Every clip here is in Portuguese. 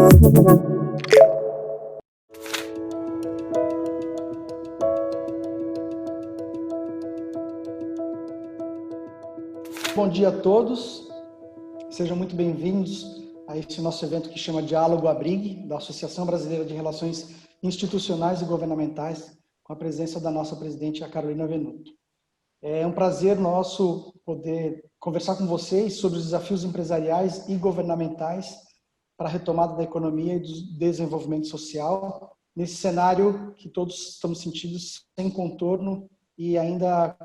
Bom dia a todos, sejam muito bem-vindos a este nosso evento que chama Diálogo Abrig, da Associação Brasileira de Relações Institucionais e Governamentais, com a presença da nossa presidente, a Carolina Venuto. É um prazer nosso poder conversar com vocês sobre os desafios empresariais e governamentais para a retomada da economia e do desenvolvimento social, nesse cenário que todos estamos sentindo sem contorno e ainda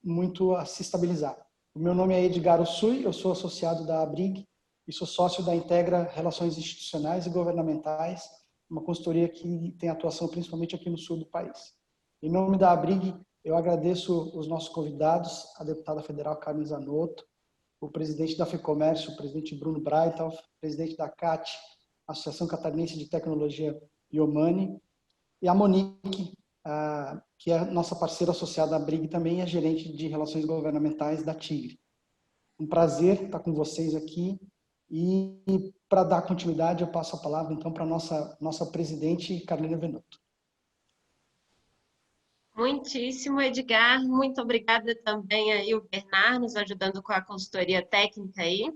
muito a se estabilizar. O meu nome é Edgar Ussui, eu sou associado da Abrig e sou sócio da Integra Relações Institucionais e Governamentais, uma consultoria que tem atuação principalmente aqui no sul do país. Em nome da Abrig, eu agradeço os nossos convidados, a deputada federal Carmen Zanotto, o presidente da FEComércio, o presidente Bruno Breithaupt, o presidente da CAT, Associação Catarinense de Tecnologia Iomani, e a Monique, que é nossa parceira associada à Abrig também, é gerente de Relações Governamentais da Tigre. Um prazer estar com vocês aqui e para dar continuidade eu passo a palavra então para a nossa presidente Carolina Venuto. Muitíssimo, Edgar. Muito obrigada também aí o Bernard nos ajudando com a consultoria técnica aí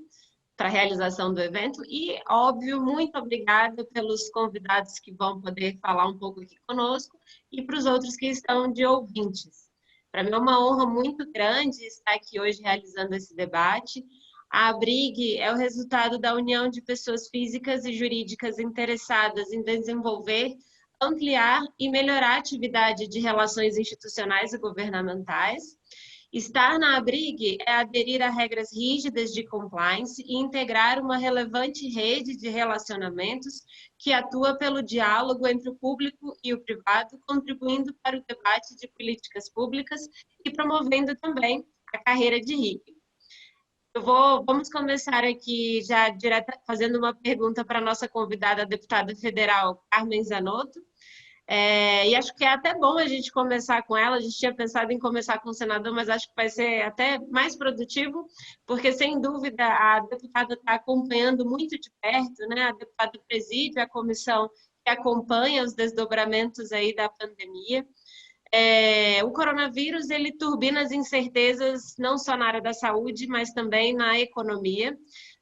para a realização do evento e, óbvio, muito obrigada pelos convidados que vão poder falar um pouco aqui conosco e para os outros que estão de ouvintes. Para mim é uma honra muito grande estar aqui hoje realizando esse debate. A Abrig é o resultado da união de pessoas físicas e jurídicas interessadas em desenvolver, ampliar e melhorar a atividade de relações institucionais e governamentais. Estar na Abrig é aderir a regras rígidas de compliance e integrar uma relevante rede de relacionamentos que atua pelo diálogo entre o público e o privado, contribuindo para o debate de políticas públicas e promovendo também a carreira de RIC. Vamos começar aqui já direto fazendo uma pergunta para a nossa convidada, a deputada federal Carmen Zanotto. E acho que é até bom a gente começar com ela. A gente tinha pensado em começar com o senador, mas acho que vai ser até mais produtivo, porque, sem dúvida, a deputada está acompanhando muito de perto, né? A deputada preside a comissão que acompanha os desdobramentos aí da pandemia. O coronavírus, ele turbina as incertezas não só na área da saúde, mas também na economia,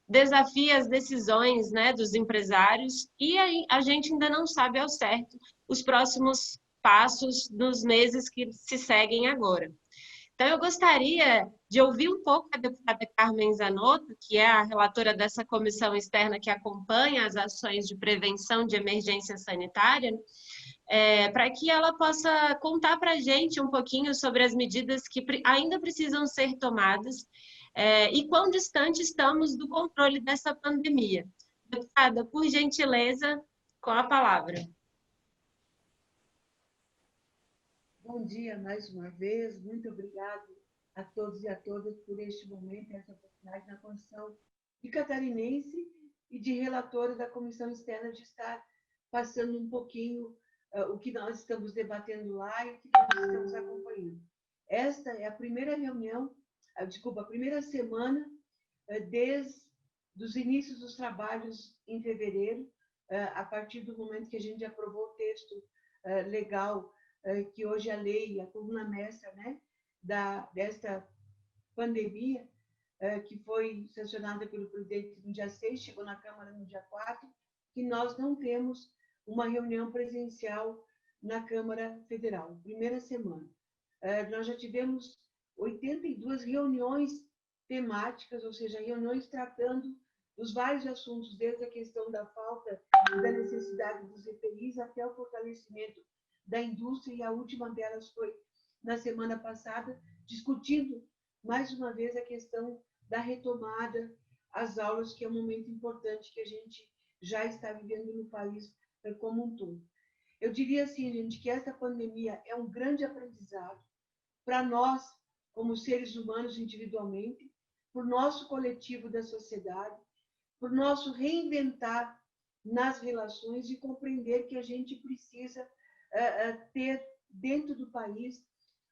desafia as decisões, né, dos empresários e a gente ainda não sabe ao certo os próximos passos dos meses que se seguem agora. Então, eu gostaria de ouvir um pouco a deputada Carmen Zanotto, que é a relatora dessa comissão externa que acompanha as ações de prevenção de emergência sanitária, para que ela possa contar para a gente um pouquinho sobre as medidas que ainda precisam ser tomadas e quão distante estamos do controle dessa pandemia. Deputada, por gentileza, com a palavra. Bom dia mais uma vez, muito obrigado a todos e a todas por este momento, essa oportunidade na condição de catarinense e de relatora da Comissão Externa de estar passando um pouquinho o que nós estamos debatendo lá e o que nós estamos acompanhando. Esta é a primeira reunião, a primeira semana desde os inícios dos trabalhos em fevereiro, a partir do momento que a gente aprovou o texto legal que hoje a lei, a coluna mestra, né, desta pandemia, que foi sancionada pelo presidente no dia 6, chegou na Câmara no dia 4, que nós não temos uma reunião presencial na Câmara Federal, primeira semana. Nós já tivemos 82 reuniões temáticas, ou seja, reuniões tratando dos vários assuntos, desde a questão da falta e da necessidade dos EPIs até o fortalecimento da indústria, e a última delas foi na semana passada, discutindo mais uma vez a questão da retomada às aulas, que é um momento importante que a gente já está vivendo no país como um todo. Eu diria assim, gente, que essa pandemia é um grande aprendizado para nós, como seres humanos individualmente, para o nosso coletivo da sociedade, para o nosso reinventar nas relações e compreender que a gente precisa ter dentro do país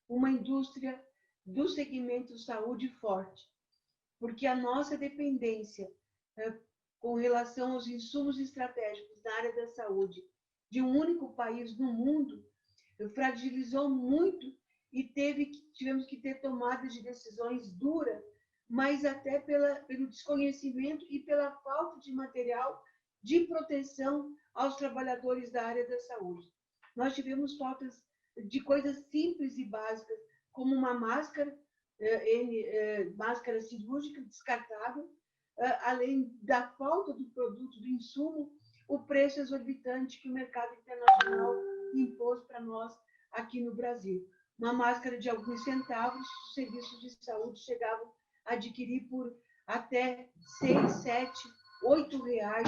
uma indústria do segmento saúde forte, porque a nossa dependência com relação aos insumos estratégicos na área da saúde de um único país no mundo, fragilizou muito e tivemos que ter tomadas de decisões duras, mas até pelo desconhecimento e pela falta de material de proteção aos trabalhadores da área da saúde. Nós tivemos faltas de coisas simples e básicas, como uma máscara, máscara cirúrgica descartável, além da falta do produto, do insumo, o preço exorbitante que o mercado internacional impôs para nós aqui no Brasil. Uma máscara de alguns centavos, os serviços de saúde chegavam a adquirir por até 6, 7, 8 reais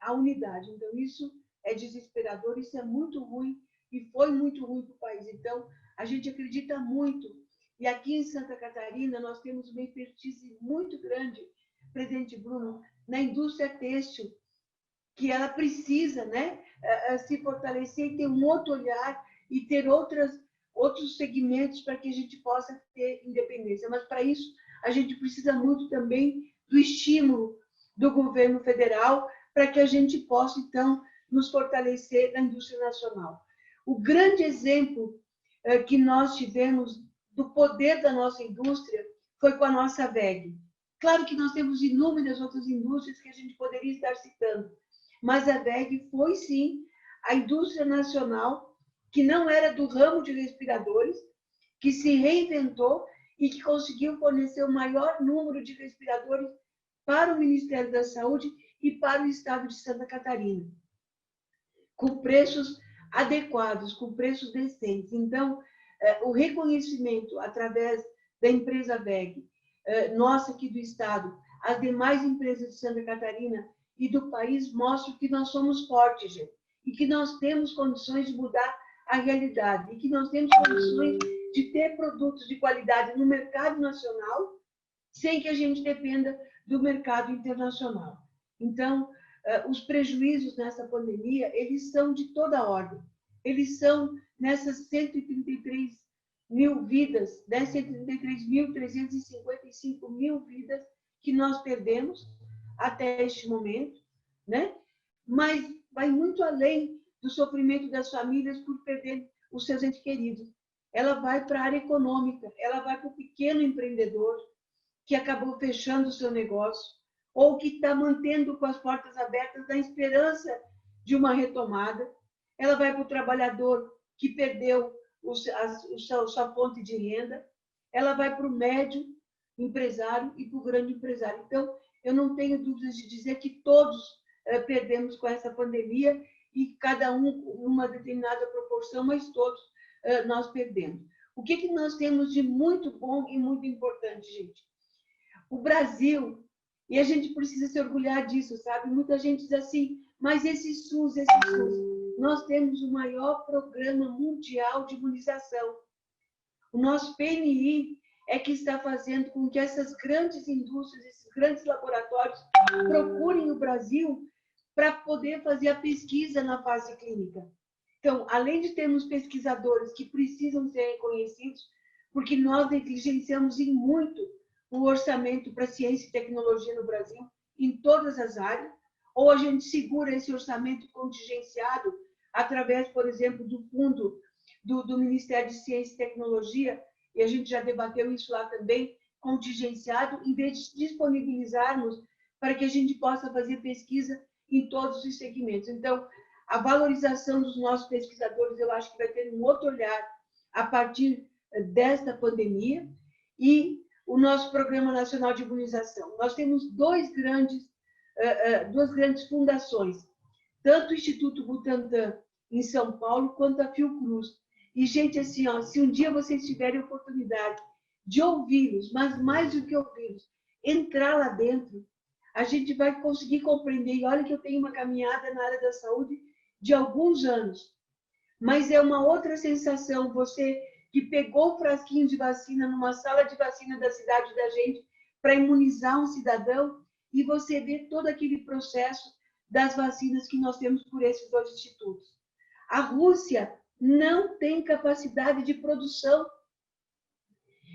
a unidade. Então, isso é desesperador, isso é muito ruim e foi muito ruim para o país. Então, a gente acredita muito. E aqui em Santa Catarina, nós temos uma expertise muito grande, presidente Bruno, na indústria têxtil, que ela precisa, né, se fortalecer e ter um outro olhar e ter outros segmentos para que a gente possa ter independência. Mas, para isso, a gente precisa muito também do estímulo do governo federal para que a gente possa, então, nos fortalecer na indústria nacional. O grande exemplo que nós tivemos do poder da nossa indústria foi com a nossa WEG. Claro que nós temos inúmeras outras indústrias que a gente poderia estar citando, mas a WEG foi, sim, a indústria nacional que não era do ramo de respiradores, que se reinventou e que conseguiu fornecer o maior número de respiradores para o Ministério da Saúde e para o Estado de Santa Catarina, com preços adequados, com preços decentes. Então, o reconhecimento através da empresa WEG, nossa aqui do Estado, as demais empresas de Santa Catarina e do país mostram que nós somos fortes, gente, e que nós temos condições de mudar a realidade, e que nós temos condições de ter produtos de qualidade no mercado nacional, sem que a gente dependa do mercado internacional. Então, os prejuízos nessa pandemia, eles são de toda ordem. Eles são nessas 133 mil vidas, 133.355 mil vidas que nós perdemos até este momento, né? Mas vai muito além do sofrimento das famílias por perder os seus entes queridos. Ela vai para a área econômica, ela vai para o pequeno empreendedor que acabou fechando o seu negócio ou que está mantendo com as portas abertas na esperança de uma retomada. Ela vai para o trabalhador que perdeu sua fonte de renda. Ela vai para o médio empresário e para o grande empresário. Então, eu não tenho dúvidas de dizer que todos perdemos com essa pandemia e cada um numa determinada proporção, mas todos nós perdemos. O que nós temos de muito bom e muito importante, gente? O Brasil, e a gente precisa se orgulhar disso, sabe? Muita gente diz assim, mas esse SUS, nós temos o maior programa mundial de imunização. O nosso PNI é que está fazendo com que essas grandes indústrias, esses grandes laboratórios procurem o Brasil para poder fazer a pesquisa na fase clínica. Então, além de termos pesquisadores que precisam ser reconhecidos, porque nós negligenciamos em muito o orçamento para ciência e tecnologia no Brasil, em todas as áreas, ou a gente segura esse orçamento contingenciado através, por exemplo, do fundo do Ministério de Ciência e Tecnologia, e a gente já debateu isso lá também, contingenciado, em vez de disponibilizarmos para que a gente possa fazer pesquisa em todos os segmentos. Então, a valorização dos nossos pesquisadores, eu acho que vai ter um outro olhar a partir desta pandemia, e o nosso Programa Nacional de Imunização. Nós temos duas grandes fundações, tanto o Instituto Butantan, em São Paulo, quanto a Fiocruz. E, gente, assim, ó, se um dia vocês tiverem a oportunidade de ouvi-los, mas mais do que ouvi-los, entrar lá dentro, a gente vai conseguir compreender. E olha que eu tenho uma caminhada na área da saúde de alguns anos, mas é uma outra sensação, você que pegou o frasquinho de vacina numa sala de vacina da cidade da gente para imunizar um cidadão e você vê todo aquele processo das vacinas que nós temos por esses dois institutos. A Rússia não tem capacidade de produção.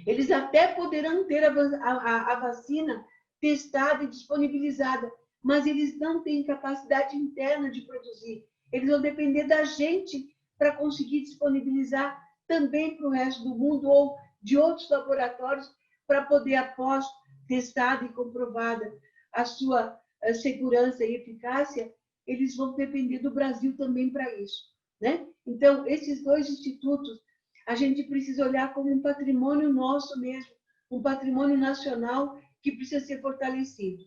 Eles até poderão ter a vacina testada e disponibilizada, mas eles não têm capacidade interna de produzir. Eles vão depender da gente para conseguir disponibilizar também para o resto do mundo ou de outros laboratórios para poder, após testada e comprovada a sua segurança e eficácia, eles vão depender do Brasil também para isso, né? Então, esses dois institutos, a gente precisa olhar como um patrimônio nosso mesmo, um patrimônio nacional que precisa ser fortalecido.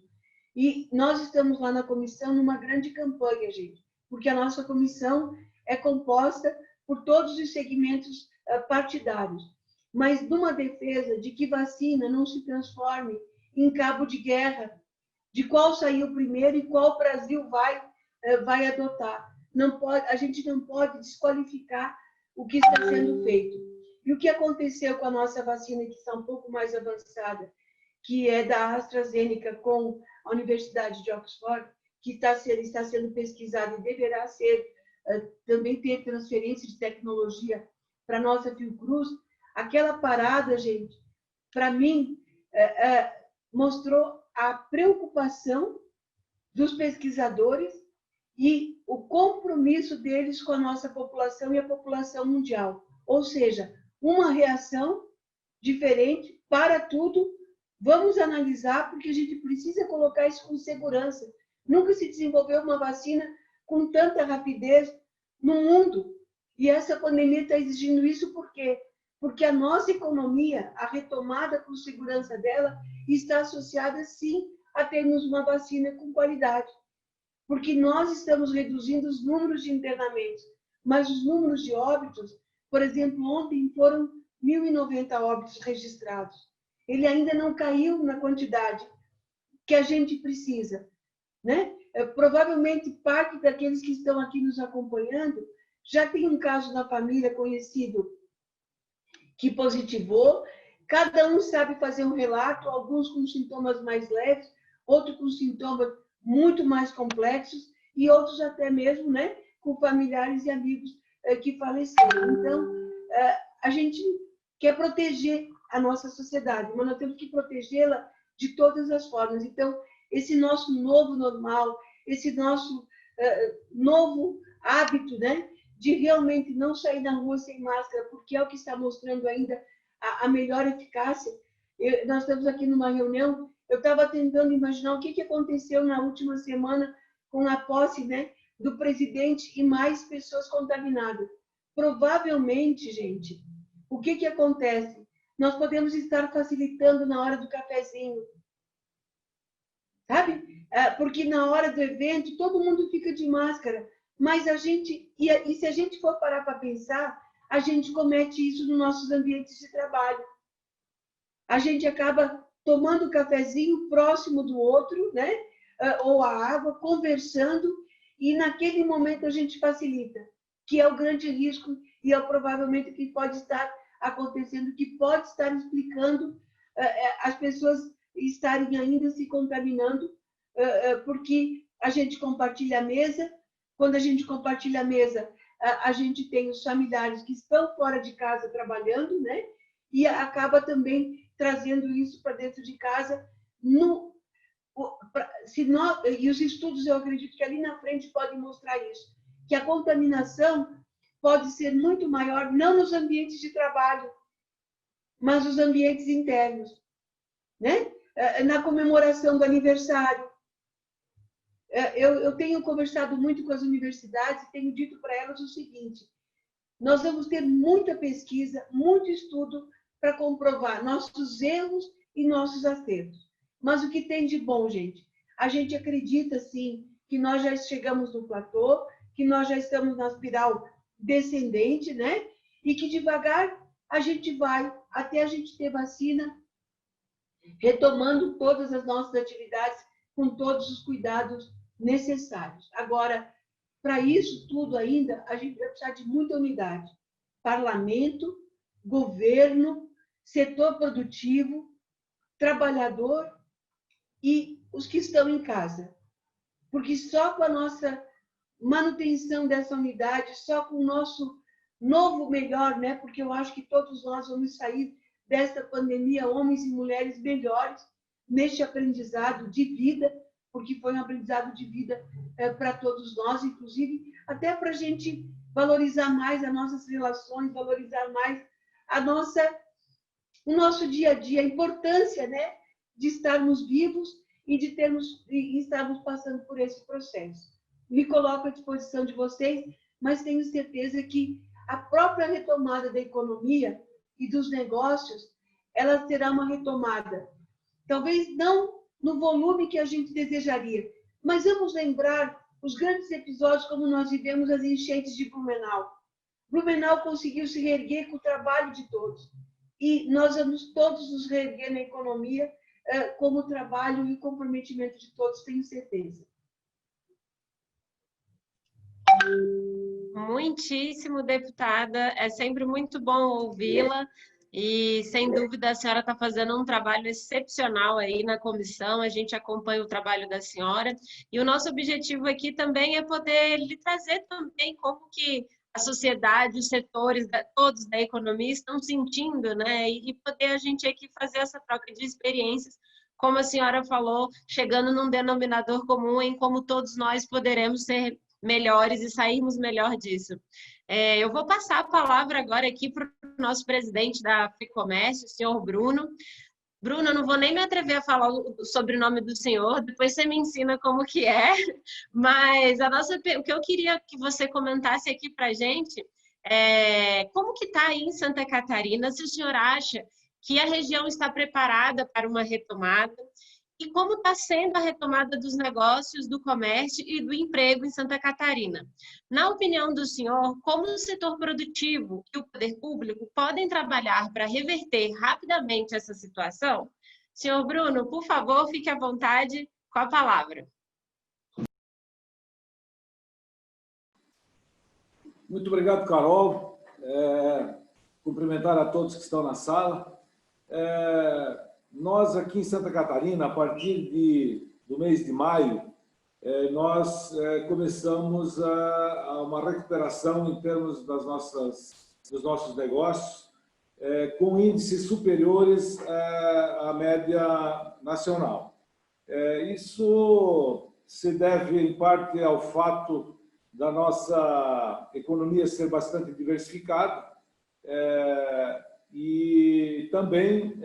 E nós estamos lá na comissão numa grande campanha, gente, porque a nossa comissão é composta por todos os segmentos partidários, mas numa defesa de que vacina não se transforme em cabo de guerra, de qual saiu primeiro e qual o Brasil vai adotar. Não pode, a gente não pode desqualificar o que está sendo feito. E o que aconteceu com a nossa vacina, que está um pouco mais avançada, que é da AstraZeneca com a Universidade de Oxford, que está sendo pesquisada e deverá ser, também ter transferência de tecnologia para a nossa Fiocruz, aquela parada, gente, para mim, mostrou a preocupação dos pesquisadores e o compromisso deles com a nossa população e a população mundial. Ou seja, uma reação diferente para tudo. Vamos analisar, porque a gente precisa colocar isso com segurança. Nunca se desenvolveu uma vacina com tanta rapidez no mundo. E essa pandemia está exigindo isso por quê? Porque a nossa economia, a retomada com segurança dela, está associada, sim, a termos uma vacina com qualidade. Porque nós estamos reduzindo os números de internamentos, mas os números de óbitos, por exemplo, ontem foram 1.090 óbitos registrados. Ele ainda não caiu na quantidade que a gente precisa, né? Provavelmente parte daqueles que estão aqui nos acompanhando já tem um caso na família conhecido que positivou. Cada um sabe fazer um relato, alguns com sintomas mais leves, outros com sintomas muito mais complexos e outros até mesmo, né, com familiares e amigos que faleceram. Então, a gente quer proteger a nossa sociedade, mas nós temos que protegê-la de todas as formas. Então, esse nosso novo normal, esse nosso novo hábito, né, de realmente não sair na rua sem máscara, porque é o que está mostrando ainda a melhor eficácia. Nós estamos aqui numa reunião, eu estava tentando imaginar o que aconteceu na última semana com a posse, né, do presidente e mais pessoas contaminadas. Provavelmente, gente, o que acontece? Nós podemos estar facilitando na hora do cafezinho, sabe? Porque na hora do evento todo mundo fica de máscara, mas a gente, e se a gente for parar para pensar, a gente comete isso nos nossos ambientes de trabalho. A gente acaba tomando o cafezinho próximo do outro, né? Ou a água, conversando, e naquele momento a gente facilita, que é o grande risco e é provavelmente o que pode estar acontecendo, que pode estar explicando as pessoas estarem ainda se contaminando, porque a gente compartilha a mesa. Quando a gente compartilha a mesa, a gente tem os familiares que estão fora de casa trabalhando, né? E acaba também trazendo isso para dentro de casa. E os estudos, eu acredito que ali na frente podem mostrar isso, que a contaminação pode ser muito maior, não nos ambientes de trabalho, mas nos ambientes internos, né? Na comemoração do aniversário. Eu tenho conversado muito com as universidades e tenho dito para elas o seguinte: nós vamos ter muita pesquisa, muito estudo para comprovar nossos erros e nossos acertos. Mas o que tem de bom, gente? A gente acredita, sim, que nós já chegamos no platô, que nós já estamos na espiral descendente, né? E que devagar a gente vai até a gente ter vacina, retomando todas as nossas atividades com todos os cuidados necessários. Agora, para isso tudo ainda, a gente vai precisar de muita unidade. Parlamento, governo, setor produtivo, trabalhador e os que estão em casa. Porque só com a nossa manutenção dessa unidade, só com o nosso novo melhor, né? Porque eu acho que todos nós vamos sair desta pandemia, homens e mulheres melhores, neste aprendizado de vida, porque foi um aprendizado de vida para todos nós, inclusive até para a gente valorizar mais as nossas relações, valorizar mais o nosso dia a dia, a importância, né, de estarmos vivos e de estarmos passando por esse processo. Me coloco à disposição de vocês, mas tenho certeza que a própria retomada da economia e dos negócios, ela será uma retomada, talvez não no volume que a gente desejaria, mas vamos lembrar os grandes episódios como nós vivemos as enchentes de Blumenau. Blumenau conseguiu se reerguer com o trabalho de todos. E nós vamos todos nos reerguer na economia como o trabalho e o comprometimento de todos, tenho certeza. Muitíssimo, deputada. É sempre muito bom ouvi-la. E, sem dúvida, a senhora está fazendo um trabalho excepcional aí na comissão, a gente acompanha o trabalho da senhora, e o nosso objetivo aqui também é poder lhe trazer também como que a sociedade, os setores, todos da economia estão sentindo, né? E poder a gente aqui fazer essa troca de experiências, como a senhora falou, chegando num denominador comum em como todos nós poderemos ser melhores e sairmos melhor disso. Eu vou passar a palavra agora aqui para o nosso presidente da FEComércio, o senhor Bruno. Bruno, eu não vou nem me atrever a falar o sobrenome do senhor, depois você me ensina como que é, mas o que eu queria que você comentasse aqui para a gente é como que está aí em Santa Catarina, se o senhor acha que a região está preparada para uma retomada, e como está sendo a retomada dos negócios, do comércio e do emprego em Santa Catarina. Na opinião do senhor, como o setor produtivo e o poder público podem trabalhar para reverter rapidamente essa situação? Senhor Bruno, por favor, fique à vontade com a palavra. Muito obrigado, Carol. Cumprimentar a todos que estão na sala. Nós, aqui em Santa Catarina, a partir do mês de maio, nós começamos uma recuperação em termos dos nossos negócios, com índices superiores à média nacional. Isso se deve, em parte, ao fato da nossa economia ser bastante diversificada, e também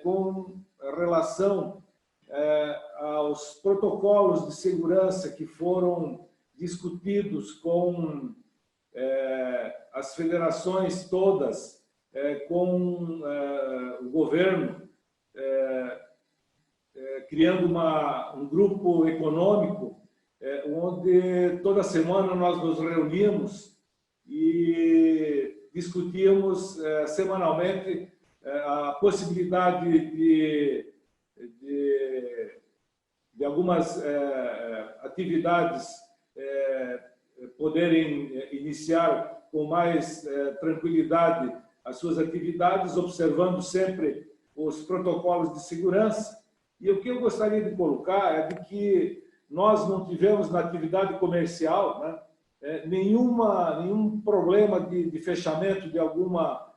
com relação aos protocolos de segurança que foram discutidos com as federações todas, com o governo, criando um grupo econômico, onde toda semana nós nos reuníamos e discutíamos semanalmente a possibilidade de algumas atividades poderem iniciar com mais tranquilidade as suas atividades, observando sempre os protocolos de segurança. E o que eu gostaria de colocar é de que nós não tivemos na atividade comercial, né, nenhum problema de fechamento de alguma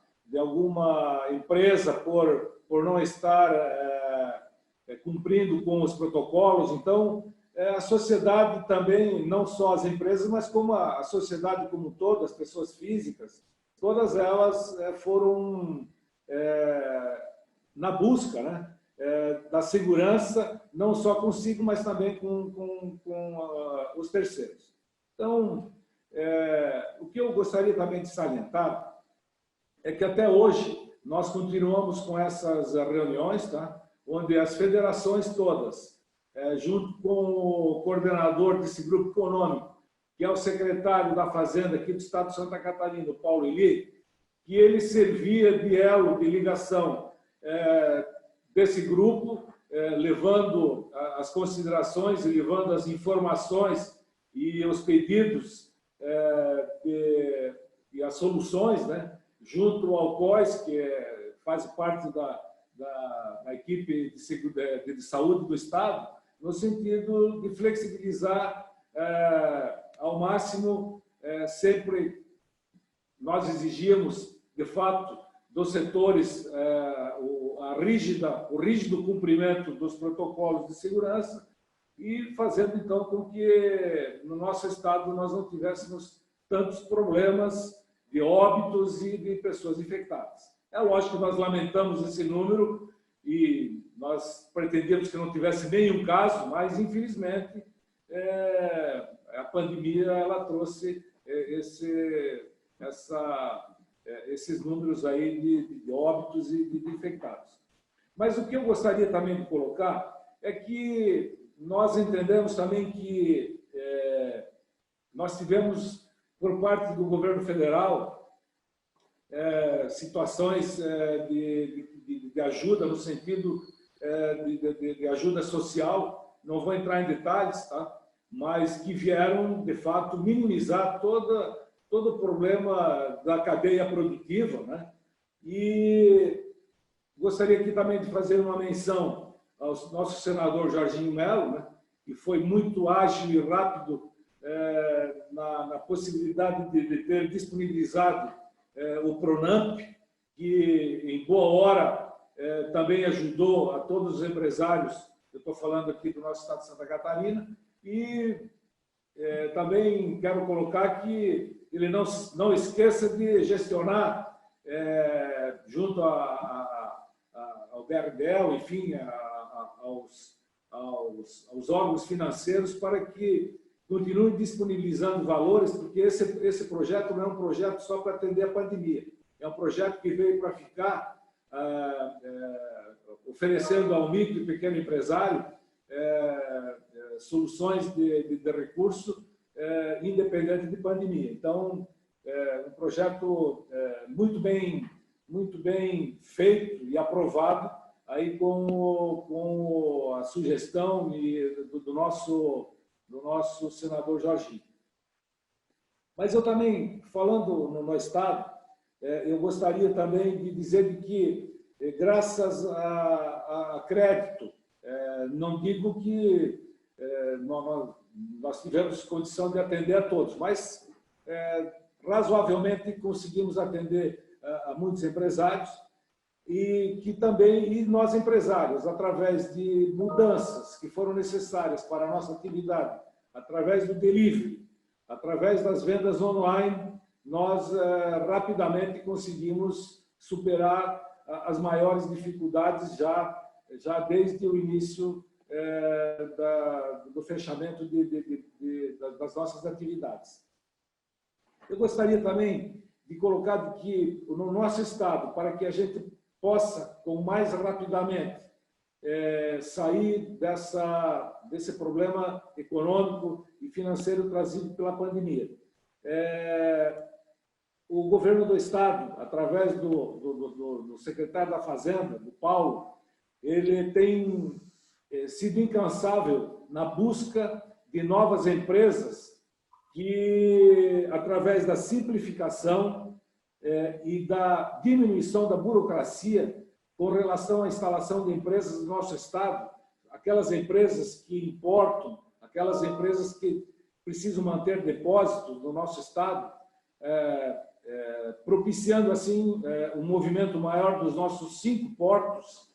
empresa por não estar cumprindo com os protocolos. Então, a sociedade também, não só as empresas, mas como a sociedade como um todo, as pessoas físicas, todas elas foram na busca, né, da segurança, não só consigo, mas também com os terceiros. Então, o que eu gostaria também de salientar é que até hoje nós continuamos com essas reuniões, tá? Onde as federações todas, junto com o coordenador desse grupo econômico, que é o secretário da Fazenda aqui do Estado de Santa Catarina, o Paulo Eli, que ele servia de elo de ligação desse grupo, levando as considerações e levando as informações e os pedidos e as soluções, né, junto ao COIS, que faz parte da equipe de saúde do Estado, no sentido de flexibilizar ao máximo. Sempre nós exigimos, de fato, dos setores o rígido cumprimento dos protocolos de segurança, e fazendo, então, com que no nosso estado nós não tivéssemos tantos problemas de óbitos e de pessoas infectadas. É lógico que nós lamentamos esse número e nós pretendíamos que não tivesse nenhum caso, mas, infelizmente, a pandemia ela trouxe esses números aí de óbitos e de infectados. Mas o que eu gostaria também de colocar é que nós entendemos também que nós tivemos, por parte do governo federal, situações de ajuda, no sentido de ajuda social, não vou entrar em detalhes, tá? Mas que vieram, de fato, minimizar todo o problema da cadeia produtiva, né? E gostaria aqui também de fazer uma menção ao nosso senador Jorginho Melo, né? Que foi muito ágil e rápido na possibilidade de ter disponibilizado o Pronamp, que em boa hora também ajudou a todos os empresários, eu estou falando aqui do nosso estado de Santa Catarina, e também quero colocar que ele não esqueça de gestionar junto ao BRDEL, enfim, aos órgãos financeiros, para que continue disponibilizando valores, porque esse projeto não é um projeto só para atender a pandemia, é um projeto que veio para ficar, oferecendo ao micro e pequeno empresário soluções de recurso independente de pandemia. Então, um projeto muito bem feito e aprovado aí com a sugestão do nosso senador Jorginho. Mas eu também, falando no Estado, eu gostaria também de dizer que, graças a crédito, não digo que nós tivemos condição de atender a todos, mas razoavelmente conseguimos atender a muitos empresários e nós empresários, através de mudanças que foram necessárias para a nossa atividade, através do delivery, através das vendas online, nós rapidamente conseguimos superar as maiores dificuldades já desde o início do fechamento das nossas atividades. Eu gostaria também de colocar que no nosso estado, para que a gente possa, com mais rapidamente, sair desse problema econômico e financeiro trazido pela pandemia. O governo do estado, através do secretário da Fazenda, do Paulo, ele tem sido incansável na busca de novas empresas que, através da simplificação e da diminuição da burocracia com relação à instalação de empresas no nosso estado, aquelas empresas que importam, aquelas empresas que precisam manter depósito no nosso estado, propiciando assim um movimento maior dos nossos 5 portos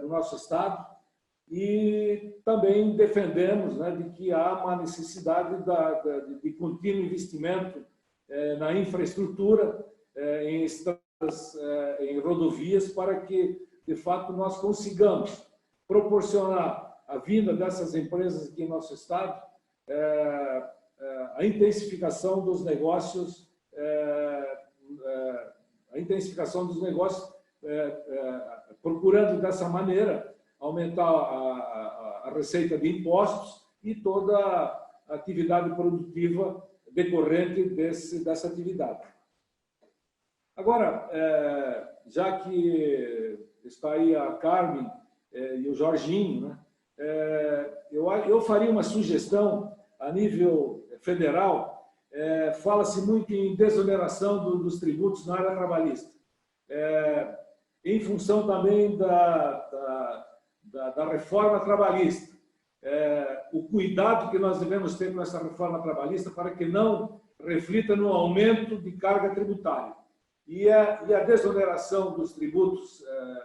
do nosso estado. E também defendemos, né, de que há uma necessidade de contínuo investimento na infraestrutura, em estradas, em rodovias, para que, de fato, nós consigamos proporcionar à vinda dessas empresas aqui em nosso estado a intensificação dos negócios, procurando dessa maneira aumentar a receita de impostos e toda a atividade produtiva decorrente dessa atividade. Agora, já que está aí a Carmen e o Jorginho, né, eu faria uma sugestão a nível federal. Fala-se muito em desoneração dos tributos na área trabalhista, em função também da reforma trabalhista. O cuidado que nós devemos ter com essa reforma trabalhista para que não reflita no aumento de carga tributária. E a desoneração dos tributos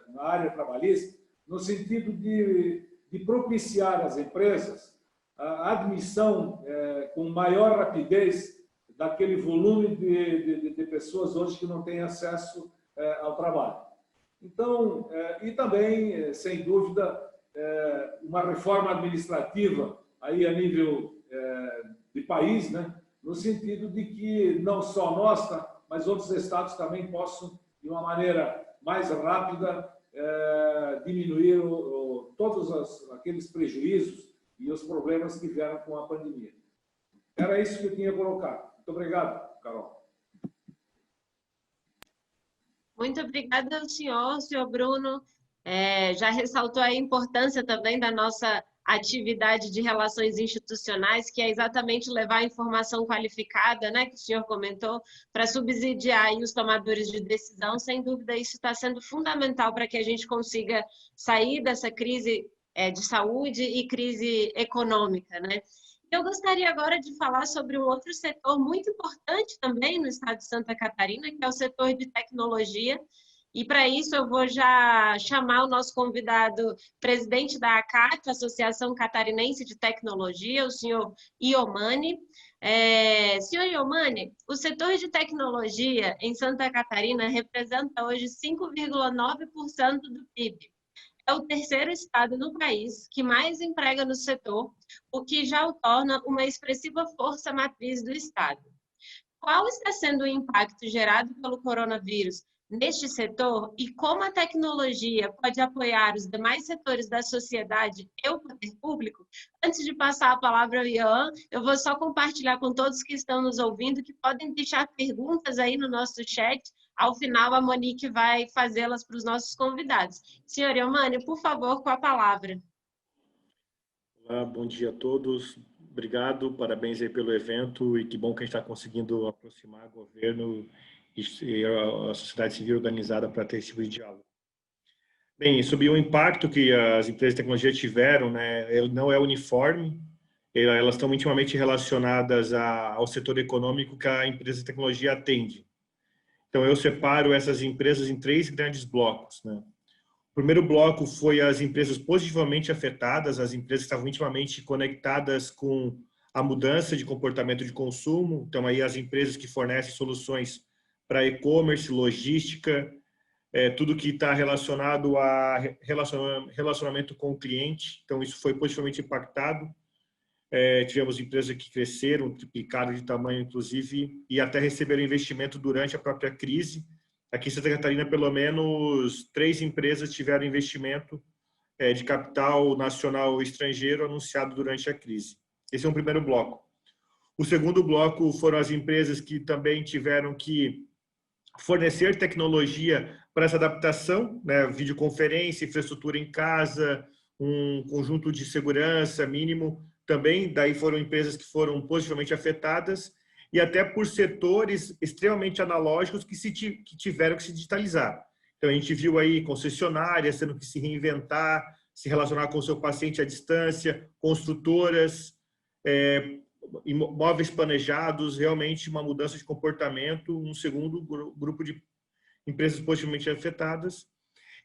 na área trabalhista, no sentido de de propiciar às empresas a admissão com maior rapidez daquele volume de pessoas hoje que não têm acesso ao trabalho. Então, e também, sem dúvida, uma reforma administrativa aí a nível de país, né? No sentido de que não só nós, mas outros estados também possam, de uma maneira mais rápida, diminuir todos aqueles prejuízos e os problemas que vieram com a pandemia. Era isso que eu tinha colocado. Muito obrigado, Carol. Muito obrigada ao senhor Bruno. Já ressaltou a importância também da nossa atividade de relações institucionais, que é exatamente levar a informação qualificada, né, que o senhor comentou, para subsidiar aí os tomadores de decisão. Sem dúvida, isso está sendo fundamental para que a gente consiga sair dessa crise de saúde e crise econômica, né? Eu gostaria agora de falar sobre um outro setor muito importante também no estado de Santa Catarina, que é o setor de tecnologia. E para isso eu vou já chamar o nosso convidado, presidente da ACAT, Associação Catarinense de Tecnologia, o senhor Iomani. Senhor Iomani, o setor de tecnologia em Santa Catarina representa hoje 5,9% do PIB. É o terceiro estado no país que mais emprega no setor, o que já o torna uma expressiva força matriz do estado. Qual está sendo o impacto gerado pelo coronavírus neste setor e como a tecnologia pode apoiar os demais setores da sociedade e o poder público? Antes de passar a palavra ao Ian, eu vou só compartilhar com todos que estão nos ouvindo que podem deixar perguntas aí no nosso chat. Ao final, a Monique vai fazê-las para os nossos convidados. Senhor Iomani, por favor, com a palavra. Olá, bom dia a todos. Obrigado, parabéns aí pelo evento e que bom que a gente está conseguindo aproximar o governo e a sociedade civil organizada para ter esse tipo de diálogo. Bem, sobre o impacto que as empresas de tecnologia tiveram, né, não é uniforme, elas estão intimamente relacionadas ao setor econômico que a empresa de tecnologia atende. Então, eu separo essas empresas em 3 grandes blocos, né? O primeiro bloco foi as empresas positivamente afetadas, as empresas que estavam intimamente conectadas com a mudança de comportamento de consumo. Então, aí as empresas que fornecem soluções para e-commerce, logística, tudo que está relacionado a relacionamento com o cliente. Então, isso foi positivamente impactado. Tivemos empresas que cresceram, triplicaram de tamanho, inclusive, e até receberam investimento durante a própria crise. Aqui em Santa Catarina, pelo menos 3 empresas tiveram investimento de capital nacional ou estrangeiro anunciado durante a crise. Esse é o primeiro bloco. O segundo bloco foram as empresas que também tiveram que fornecer tecnologia para essa adaptação, né? Videoconferência, infraestrutura em casa, um conjunto de segurança mínimo. Também, daí foram empresas que foram positivamente afetadas e até por setores extremamente analógicos que tiveram que se digitalizar. Então, a gente viu aí concessionárias tendo que se reinventar, se relacionar com o seu paciente à distância, construtoras, imóveis planejados, realmente uma mudança de comportamento, um segundo grupo de empresas positivamente afetadas.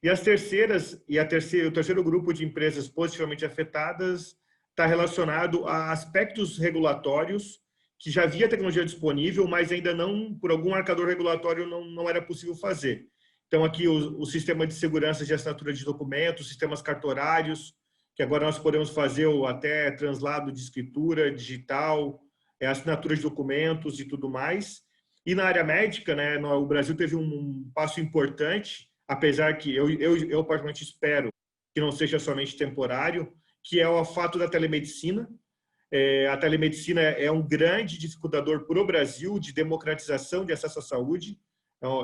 E o terceiro grupo de empresas positivamente afetadas está relacionado a aspectos regulatórios que já havia tecnologia disponível, mas ainda não, por algum marcador regulatório, não era possível fazer. Então, aqui o sistema de segurança de assinatura de documentos, sistemas cartorários, que agora nós podemos fazer até translado de escritura digital, assinatura de documentos e tudo mais. E na área médica, né, o Brasil teve um passo importante, apesar que eu particularmente espero que não seja somente temporário, que é o fato da telemedicina. A telemedicina é um grande dificultador para o Brasil de democratização de acesso à saúde.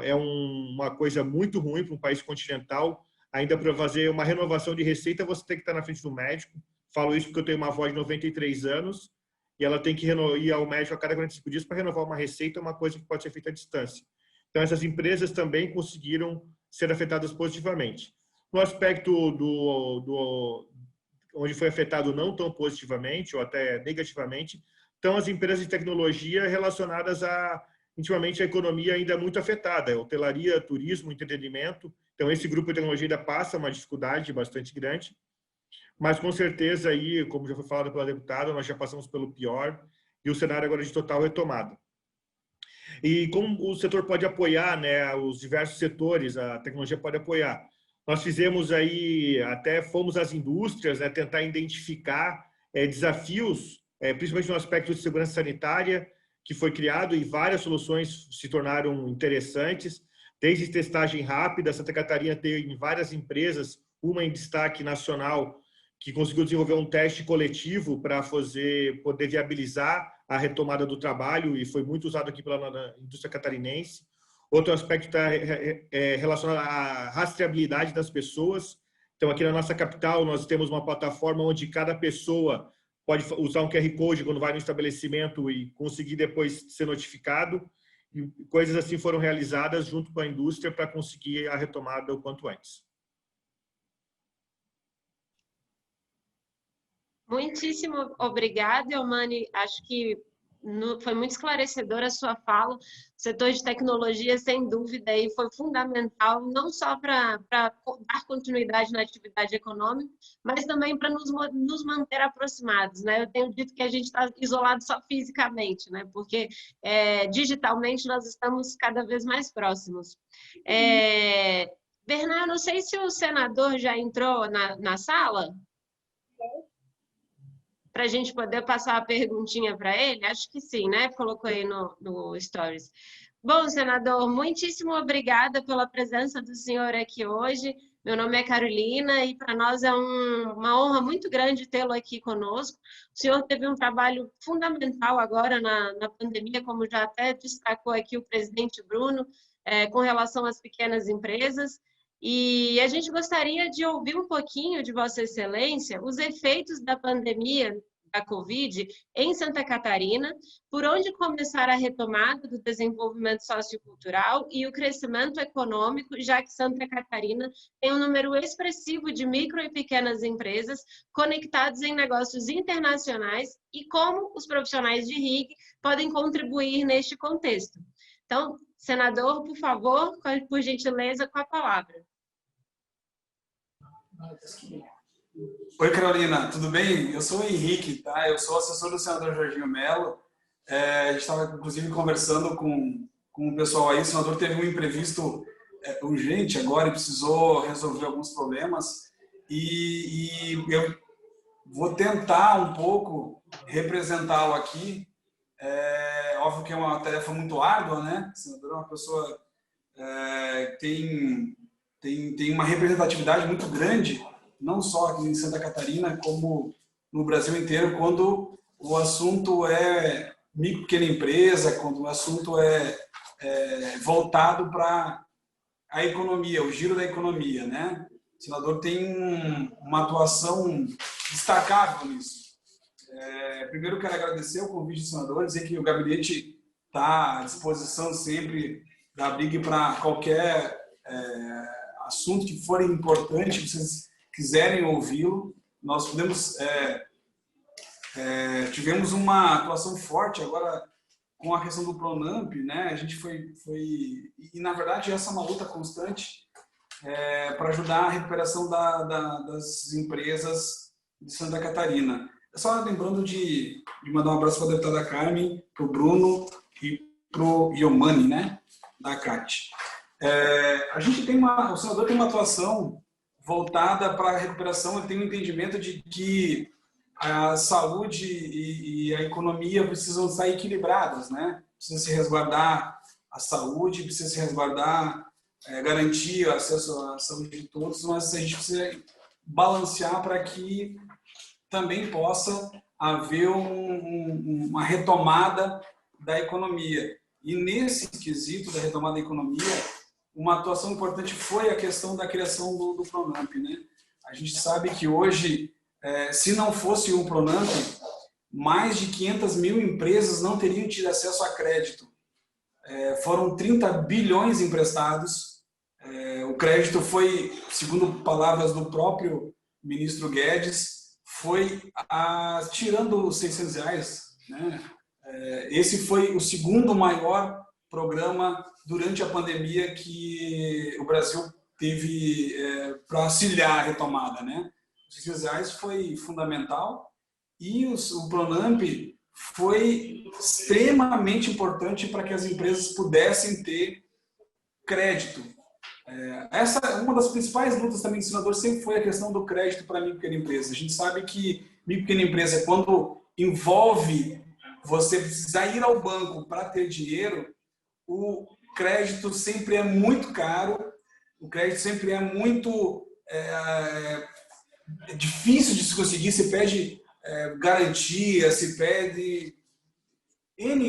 É uma coisa muito ruim para um país continental. Ainda para fazer uma renovação de receita, você tem que estar na frente do médico. Falo isso porque eu tenho uma avó de 93 anos e ela tem que ir ao médico a cada 45 dias para renovar uma receita, uma coisa que pode ser feita à distância. Então, essas empresas também conseguiram ser afetadas positivamente. No aspecto onde foi afetado não tão positivamente ou até negativamente, estão as empresas de tecnologia relacionadas intimamente à economia ainda muito afetada, hotelaria, turismo, entretenimento. Então, esse grupo de tecnologia ainda passa uma dificuldade bastante grande. mas com certeza aí, como já foi falado pela deputada, nós já passamos pelo pior e o cenário agora é de total retomada. E como o setor pode apoiar, né, os diversos setores, a tecnologia pode apoiar. Nós fizemos aí, até fomos às indústrias, né, tentar identificar desafios, principalmente no aspecto de segurança sanitária, que foi criado e várias soluções se tornaram interessantes, desde testagem rápida. Santa Catarina tem várias empresas, uma em destaque nacional, que conseguiu desenvolver um teste coletivo para poder viabilizar a retomada do trabalho e foi muito usado aqui pela indústria catarinense. Outro aspecto está relacionado à rastreabilidade das pessoas. Então, aqui na nossa capital, nós temos uma plataforma onde cada pessoa pode usar um QR Code quando vai no estabelecimento e conseguir depois ser notificado. E coisas assim foram realizadas junto com a indústria para conseguir a retomada o quanto antes. Muitíssimo obrigada, Eumani. Acho que foi muito esclarecedora a sua fala. O setor de tecnologia, sem dúvida, aí foi fundamental, não só para dar continuidade na atividade econômica, mas também para nos manter aproximados, né? Eu tenho dito que a gente está isolado só fisicamente, né? Porque digitalmente nós estamos cada vez mais próximos. Bernardo, não sei se o senador já entrou na sala para a gente poder passar a perguntinha para ele? Acho que sim, né? Colocou aí no Stories. Bom, senador, muitíssimo obrigada pela presença do senhor aqui hoje. Meu nome é Carolina e para nós é uma honra muito grande tê-lo aqui conosco. O senhor teve um trabalho fundamental agora na pandemia, como já até destacou aqui o presidente Bruno, com relação às pequenas empresas. E a gente gostaria de ouvir um pouquinho de Vossa Excelência os efeitos da pandemia da Covid em Santa Catarina, por onde começar a retomada do desenvolvimento sociocultural e o crescimento econômico, já que Santa Catarina tem um número expressivo de micro e pequenas empresas conectadas em negócios internacionais e como os profissionais de RIG podem contribuir neste contexto. Então, senador, por favor, por gentileza, com a palavra. Oi, Carolina, tudo bem? Eu sou o Henrique, tá? Eu sou assessor do senador Jorginho Melo. A gente estava, inclusive, conversando com o pessoal aí. O senador teve um imprevisto urgente agora e precisou resolver alguns problemas. E eu vou tentar um pouco representá-lo aqui. Óbvio que é uma tarefa muito árdua, né? O senador é uma pessoa que tem uma representatividade muito grande, não só aqui em Santa Catarina, como no Brasil inteiro, quando o assunto é micro, pequena empresa, quando o assunto é voltado para a economia, o giro da economia, né? O senador tem uma atuação destacável nisso. Primeiro, quero agradecer o convite do senador, dizer que o gabinete está à disposição sempre da BRIG para qualquer assunto que for importante, vocês quiserem ouvi-lo. Nós tivemos uma atuação forte agora com a questão do Pronamp, né? A gente e na verdade essa é uma luta constante para ajudar a recuperação das empresas de Santa Catarina. Só lembrando de mandar um abraço para a deputada Carmen, para o Bruno e para o Eumani, né? Da CAT. O senador tem uma atuação voltada para a recuperação. Ele tem um entendimento de que a saúde e a economia precisam estar equilibradas, né? Precisa se resguardar a saúde, precisa se resguardar, garantir o acesso à saúde de todos, mas a gente precisa balancear para que também possa haver uma retomada da economia. E nesse quesito da retomada da economia, uma atuação importante foi a questão da criação do Pronamp, né? A gente sabe que hoje, se não fosse o Pronamp, mais de 500 mil empresas não teriam tido acesso a crédito. Foram 30 bilhões emprestados. O crédito foi, segundo palavras do próprio ministro Guedes, foi tirando os R$600, né? Esse foi o segundo maior programa durante a pandemia que o Brasil teve para auxiliar a retomada, né? reais foi fundamental e o Pronamp foi extremamente importante para que as empresas pudessem ter crédito. Essa é uma das principais lutas também do senador, sempre foi a questão do crédito para a micro e pequena empresa. A gente sabe que micro e pequena empresa é quando envolve você precisar ir ao banco para ter dinheiro, o crédito sempre é muito caro, o crédito sempre é muito difícil de se conseguir, se pede garantia, se pede N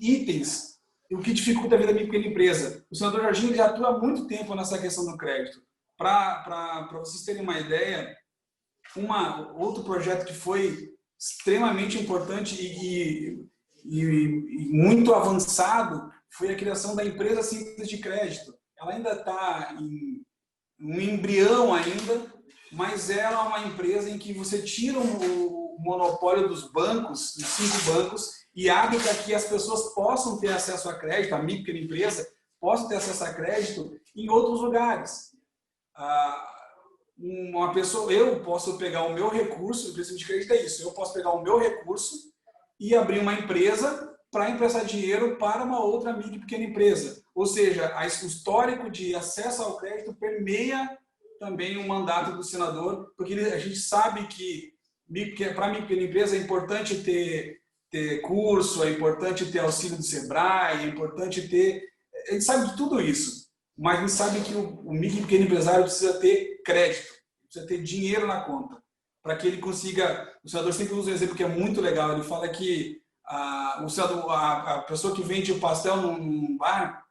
itens, o que dificulta a vida da micro e pequena empresa. O senador Jorginho já atua há muito tempo nessa questão do crédito. Para vocês terem uma ideia, outro projeto que foi extremamente importante e muito avançado foi a criação da empresa simples de crédito. Ela ainda está em um embrião ainda, mas ela é uma empresa em que você tira o monopólio dos bancos, dos 5 bancos, e abre para que as pessoas possam ter acesso a crédito, a micro e pequena empresa possam ter acesso a crédito em outros lugares. Eu posso pegar o meu recurso, o princípio de crédito é isso, eu posso pegar o meu recurso e abrir uma empresa para emprestar dinheiro para uma outra micro e pequena empresa. Ou seja, o histórico de acesso ao crédito permeia também o mandato do senador, porque a gente sabe que para a micro e pequena empresa é importante ter curso, é importante ter auxílio do Sebrae, é importante ter... A gente sabe de tudo isso, mas a gente sabe que o micro e pequeno empresário precisa ter crédito, precisa ter dinheiro na conta, para que ele consiga... O senador sempre usa um exemplo que é muito legal, ele fala que a pessoa que vende o pastel num bar,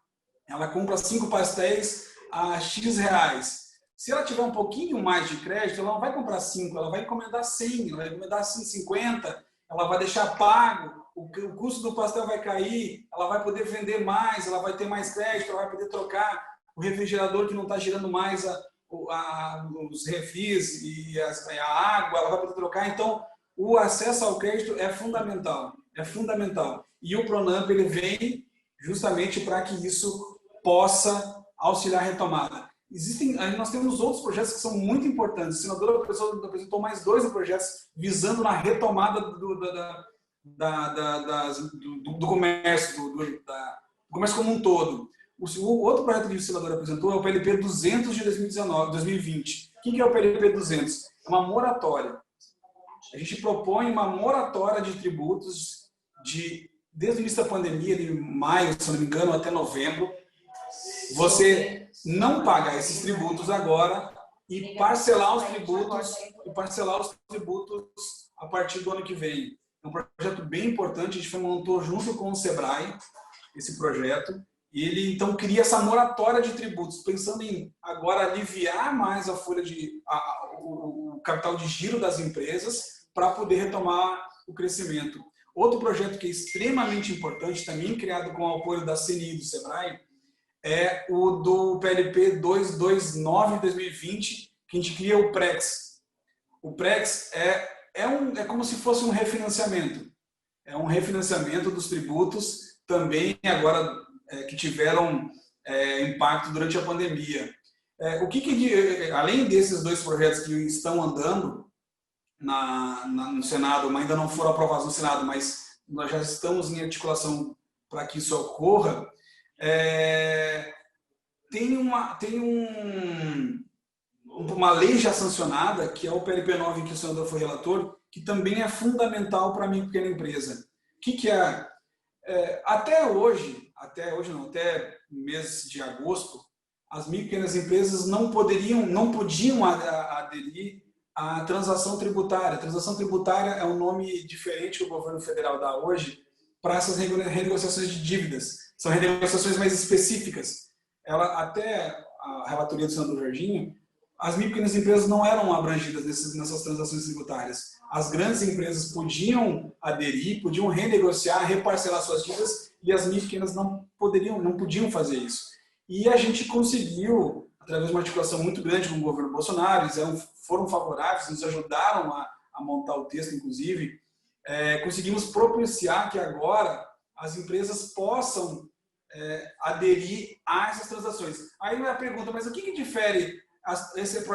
ela compra 5 pastéis a X reais. Se ela tiver um pouquinho mais de crédito, ela não vai comprar 5, ela vai encomendar 100, ela vai encomendar 150, ela vai deixar pago, o custo do pastel vai cair, ela vai poder vender mais, ela vai ter mais crédito, ela vai poder trocar o refrigerador que não está girando mais os refis e a água, ela vai poder trocar. Então, o acesso ao crédito é fundamental, é fundamental. E o Pronamp ele vem justamente para que isso possa auxiliar a retomada. Nós temos outros projetos que são muito importantes. O senador apresentou mais 2 projetos visando na retomada do comércio, do comércio como um todo. O outro projeto que o senador apresentou é o PLP 200 de 2020. O que é o PLP 200? É uma moratória. A gente propõe uma moratória de tributos desde o início da pandemia, de maio, se não me engano, até novembro. Você não pagar esses tributos agora e parcelar os tributos a partir do ano que vem. É um projeto bem importante, a gente montou junto com o Sebrae esse projeto, e ele então cria essa moratória de tributos, pensando em agora aliviar mais a folha o capital de giro das empresas para poder retomar o crescimento. Outro projeto que é extremamente importante, também criado com o apoio da CNI e do Sebrae, é o do PLP 229 de 2020, que a gente cria o PREX. O PREX é como se fosse um refinanciamento. É um refinanciamento dos tributos também agora que tiveram impacto durante a pandemia. Além desses 2 projetos que estão andando no Senado, mas ainda não foram aprovados no Senado, mas nós já estamos em articulação para que isso ocorra, tem uma lei já sancionada, que é o PLP 9, em que o senador foi relator, que também é fundamental para a micro e pequena empresa. O que é? Até mês de agosto, as micro e pequenas empresas não podiam aderir à transação tributária. A transação tributária é um nome diferente que o governo federal dá hoje para essas renegociações de dívidas. São renegociações mais específicas. Até a relatoria do senador Jorginho, as micro e pequenas empresas não eram abrangidas nessas transações tributárias. As grandes empresas podiam aderir, podiam renegociar, reparcelar suas dívidas, e as micro e pequenas não podiam fazer isso. E a gente conseguiu, através de uma articulação muito grande com o governo Bolsonaro, eles foram favoráveis, nos ajudaram a montar o texto, inclusive, conseguimos propiciar que agora as empresas possam aderir a essas transações. Aí a pergunta, mas o que difere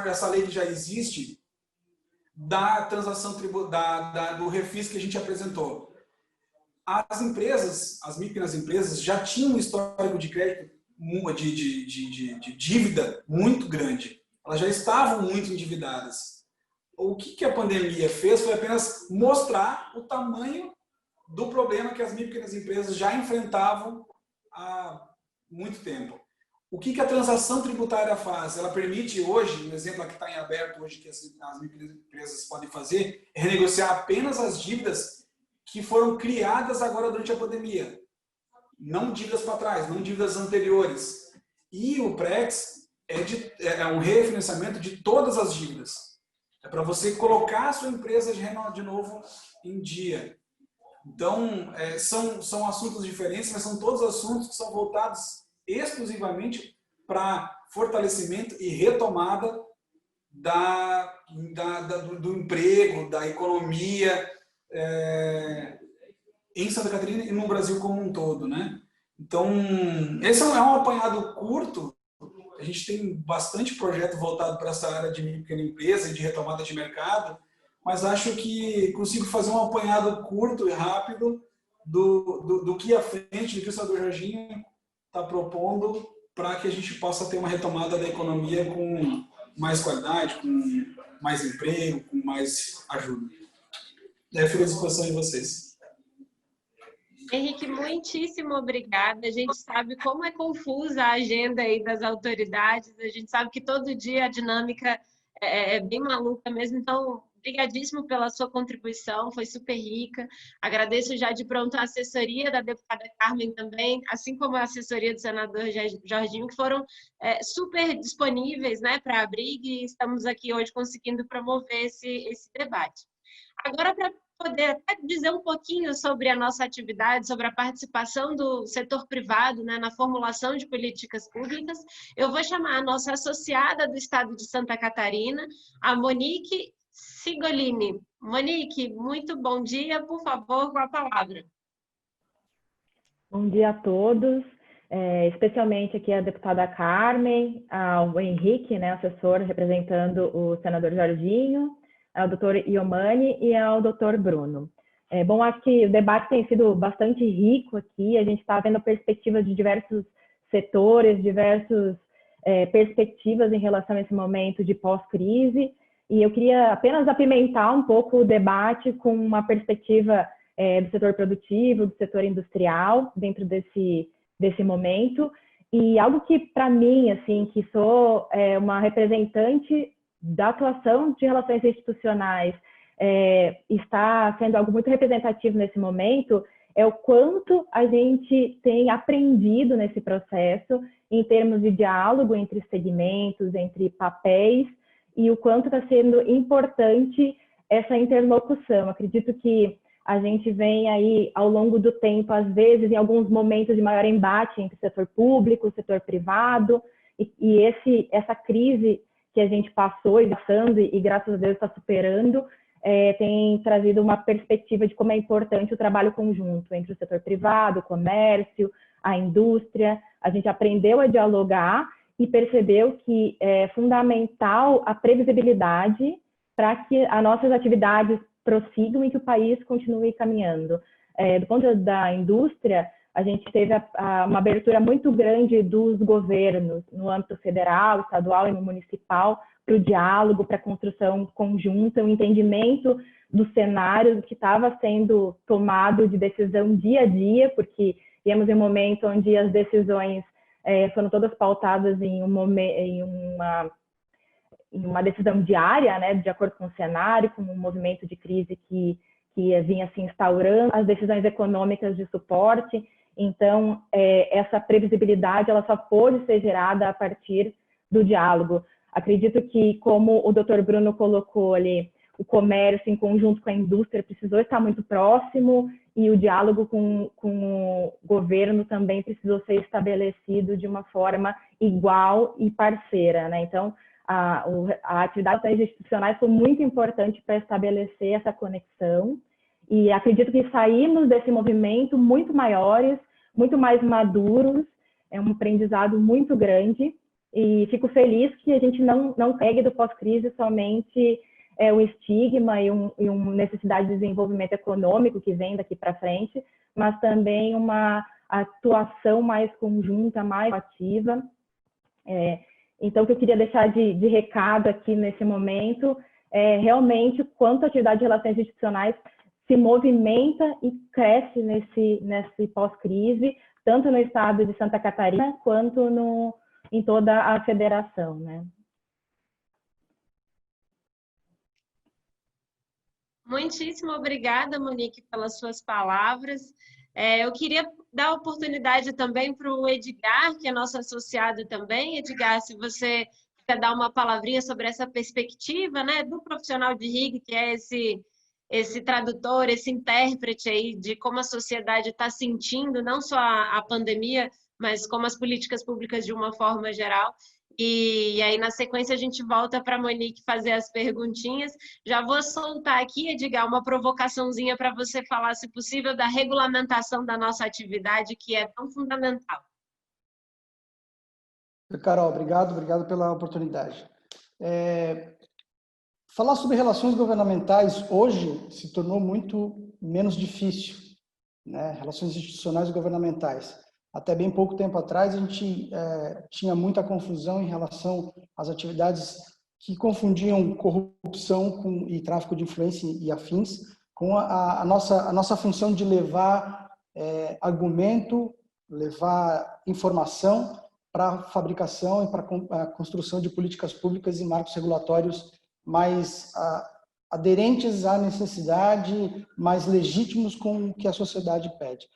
essa lei que já existe da transação do refis que a gente apresentou. As empresas, as micro empresas, já tinham um histórico de crédito, de dívida muito grande. Elas já estavam muito endividadas. O que a pandemia fez foi apenas mostrar o tamanho do problema que as micro empresas já enfrentavam há muito tempo. O que a transação tributária faz? Ela permite hoje, um exemplo que está em aberto hoje que as microempresas podem fazer, é renegociar apenas as dívidas que foram criadas agora durante a pandemia. Não dívidas para trás, não dívidas anteriores. E o PREX é um refinanciamento de todas as dívidas. É para você colocar a sua empresa de novo em dia. Então, são assuntos diferentes, mas são todos assuntos que são voltados exclusivamente para fortalecimento e retomada do emprego, da economia em Santa Catarina e no Brasil como um todo, né? Então, esse é um apanhado curto. A gente tem bastante projeto voltado para essa área de pequena empresa e de retomada de mercado, mas acho que consigo fazer um apanhado curto e rápido do que à frente, do que o senador Jorginho está propondo para que a gente possa ter uma retomada da economia com mais qualidade, com mais emprego, com mais ajuda. Fico à disposição de vocês. Henrique, muitíssimo obrigada. A gente sabe como é confusa a agenda aí das autoridades, a gente sabe que todo dia a dinâmica é bem maluca mesmo, então obrigadíssimo pela sua contribuição, foi super rica. Agradeço já de pronto a assessoria da deputada Carmen também, assim como a assessoria do senador Jorginho, que foram super disponíveis, né, para a Abrig, e estamos aqui hoje conseguindo promover esse debate. Agora, para poder até dizer um pouquinho sobre a nossa atividade, sobre a participação do setor privado, né, na formulação de políticas públicas, eu vou chamar a nossa associada do Estado de Santa Catarina, a Monique Sigolini. Monique, muito bom dia, por favor, com a palavra. Bom dia a todos, especialmente aqui a deputada Carmen, ao Henrique, né, assessor representando o senador Jorginho, ao doutor Iomani e ao doutor Bruno. Bom, acho que o debate tem sido bastante rico aqui, a gente está vendo perspectivas de diversos setores, diversas perspectivas em relação a esse momento de pós-crise, e eu queria apenas apimentar um pouco o debate com uma perspectiva do setor produtivo, do setor industrial, dentro desse momento, e algo que, para mim, assim, que sou uma representante da atuação de relações institucionais, está sendo algo muito representativo nesse momento, é o quanto a gente tem aprendido nesse processo em termos de diálogo entre segmentos, entre papéis, e o quanto está sendo importante essa interlocução. Acredito que a gente vem aí, ao longo do tempo, às vezes, em alguns momentos de maior embate entre o setor público, o setor privado, e essa crise que a gente passou e passando, e graças a Deus está superando, tem trazido uma perspectiva de como é importante o trabalho conjunto entre o setor privado, o comércio, a indústria. A gente aprendeu a dialogar e percebeu que é fundamental a previsibilidade para que as nossas atividades prossigam e que o país continue caminhando. Do ponto de vista da indústria, a gente teve uma abertura muito grande dos governos no âmbito federal, estadual e no municipal para o diálogo, para a construção conjunta, o entendimento do cenário que estava sendo tomado de decisão dia a dia, porque viemos em um momento onde as decisões foram todas pautadas em uma decisão diária, né, de acordo com o cenário, com um movimento de crise que vinha se instaurando, as decisões econômicas de suporte. Então, essa previsibilidade ela só pôde ser gerada a partir do diálogo. Acredito que, como o doutor Bruno colocou ali, o comércio em conjunto com a indústria precisou estar muito próximo e o diálogo com o governo também precisou ser estabelecido de uma forma igual e parceira, né? Então, a atividade das institucionais foi muito importante para estabelecer essa conexão e acredito que saímos desse movimento muito maiores, muito mais maduros, é um aprendizado muito grande e fico feliz que a gente não pegue do pós-crise somente o estigma e uma necessidade de desenvolvimento econômico que vem daqui para frente, mas também uma atuação mais conjunta, mais ativa. Então, o que eu queria deixar de recado aqui nesse momento é realmente quanto a atividade de relações institucionais se movimenta e cresce nesse pós-crise, tanto no estado de Santa Catarina quanto em toda a federação, né? Muitíssimo obrigada, Monique, pelas suas palavras. Eu queria dar a oportunidade também para o Edgar, que é nosso associado também. Edgar, se você quiser dar uma palavrinha sobre essa perspectiva, né, do profissional de RIG, que é esse tradutor, esse intérprete aí de como a sociedade está sentindo, não só a pandemia, mas como as políticas públicas de uma forma geral. E aí, na sequência, a gente volta para a Monique fazer as perguntinhas. Já vou soltar aqui, Edgar, uma provocaçãozinha para você falar, se possível, da regulamentação da nossa atividade, que é tão fundamental. Carol, obrigado pela oportunidade. Falar sobre relações governamentais hoje se tornou muito menos difícil, né? Relações institucionais e governamentais. Até bem pouco tempo atrás, a gente tinha muita confusão em relação às atividades que confundiam corrupção e tráfico de influência e afins com a nossa função de levar argumento, levar informação para a fabricação e para a construção de políticas públicas e marcos regulatórios mais aderentes à necessidade, mais legítimos com o que a sociedade pede.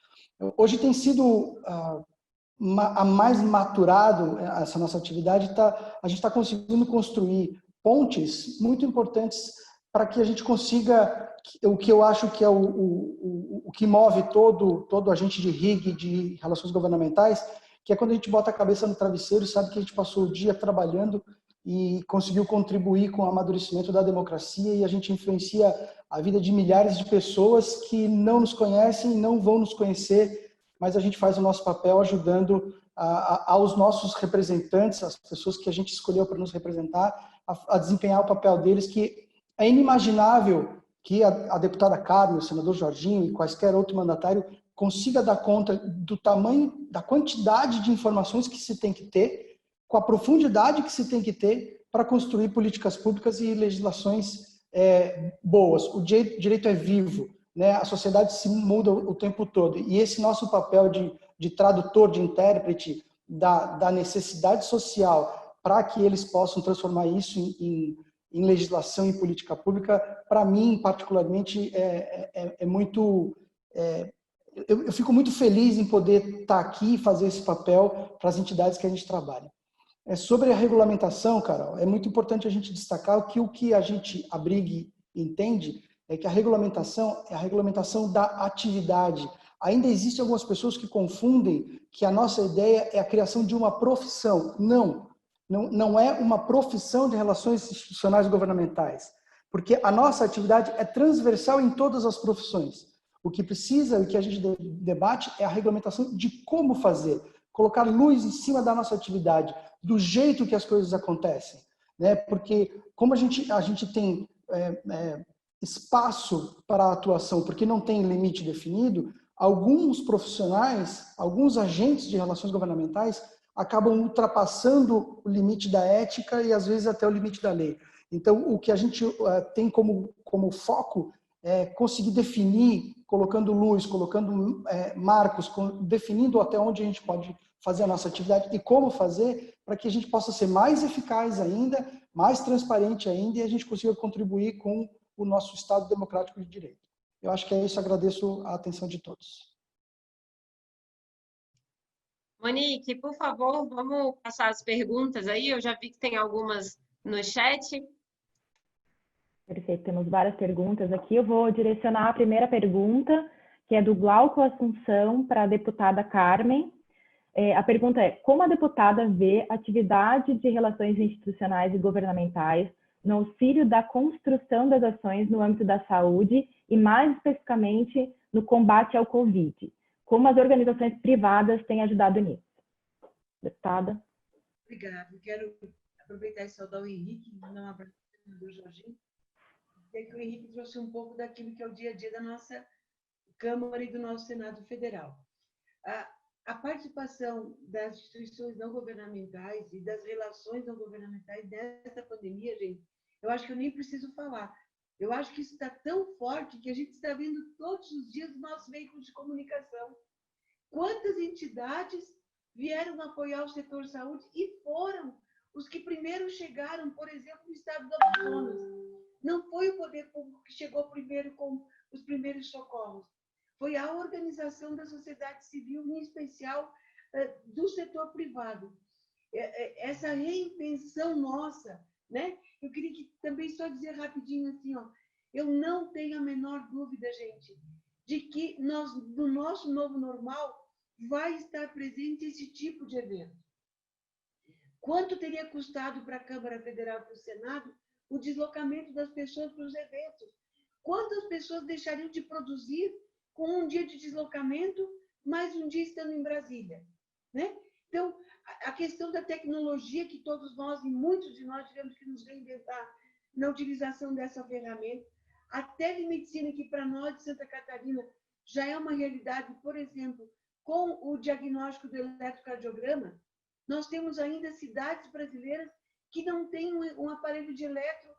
Hoje tem sido a mais maturado essa nossa atividade, a gente está conseguindo construir pontes muito importantes para que a gente consiga o que eu acho que é o que move todo agente de RIG, de relações governamentais, que é quando a gente bota a cabeça no travesseiro e sabe que a gente passou o dia trabalhando e conseguiu contribuir com o amadurecimento da democracia, e a gente influencia a vida de milhares de pessoas que não nos conhecem e não vão nos conhecer, mas a gente faz o nosso papel ajudando aos nossos representantes, as pessoas que a gente escolheu para nos representar, a desempenhar o papel deles, que é inimaginável que a deputada Carmen, o senador Jorginho e quaisquer outro mandatário consiga dar conta do tamanho, da quantidade de informações que se tem que ter, com a profundidade que se tem que ter para construir políticas públicas e legislações boas. O direito é vivo, né? A sociedade se muda o tempo todo. E esse nosso papel de tradutor, de intérprete da necessidade social para que eles possam transformar isso em legislação e política pública, para mim, particularmente, é muito... Eu fico muito feliz em poder estar aqui e fazer esse papel para as entidades que a gente trabalha. Sobre a regulamentação, Carol, é muito importante a gente destacar que o que a gente, a BRIG, entende é que a regulamentação é a regulamentação da atividade. Ainda existem algumas pessoas que confundem que a nossa ideia é a criação de uma profissão. Não é uma profissão de relações institucionais governamentais, porque a nossa atividade é transversal em todas as profissões. O que precisa, o que a gente debate é a regulamentação de como fazer, colocar luz em cima da nossa atividade, do jeito que as coisas acontecem, né? Porque como a gente tem espaço para a atuação, porque não tem limite definido, alguns profissionais, alguns agentes de relações governamentais acabam ultrapassando o limite da ética e às vezes até o limite da lei. Então, o que a gente tem como foco é conseguir definir, colocando luz, colocando marcos, definindo até onde a gente pode fazer a nossa atividade e como fazer para que a gente possa ser mais eficaz ainda, mais transparente ainda, e a gente consiga contribuir com o nosso Estado democrático de direito. Eu acho que é isso, agradeço a atenção de todos. Monique, por favor, vamos passar as perguntas aí, eu já vi que tem algumas no chat. Perfeito, temos várias perguntas aqui. Eu vou direcionar a primeira pergunta, que é do Glauco Assunção, para a deputada Carmen. A pergunta é: como a deputada vê a atividade de relações institucionais e governamentais no auxílio da construção das ações no âmbito da saúde e, mais especificamente, no combate ao Covid? Como as organizações privadas têm ajudado nisso? Deputada. Obrigada. Quero aproveitar e saudar o Henrique, não abraçar o senador Jorginho, é que o Henrique trouxe um pouco daquilo que é o dia a dia da nossa Câmara e do nosso Senado Federal. A participação das instituições não governamentais e das relações não governamentais nessa pandemia, gente, eu acho que eu nem preciso falar. Eu acho que isso está tão forte que a gente está vendo todos os dias nos nossos veículos de comunicação. Quantas entidades vieram apoiar o setor saúde e foram os que primeiro chegaram, por exemplo, no estado do Amazonas. Não foi o poder público que chegou primeiro com os primeiros socorros. Foi a organização da sociedade civil, em especial do setor privado. Essa reinvenção nossa, né? Eu queria também só dizer rapidinho assim, ó, eu não tenho a menor dúvida, gente, de que no nosso novo normal vai estar presente esse tipo de evento. Quanto teria custado para a Câmara Federal e para o Senado o deslocamento das pessoas para os eventos? Quantas pessoas deixariam de produzir com um dia de deslocamento, mais um dia estando em Brasília, né? Então, a questão da tecnologia, que todos nós, e muitos de nós, tivemos que nos reinventar na utilização dessa ferramenta, a telemedicina, que para nós de Santa Catarina já é uma realidade, por exemplo, com o diagnóstico do eletrocardiograma, nós temos ainda cidades brasileiras que não têm um aparelho de eletro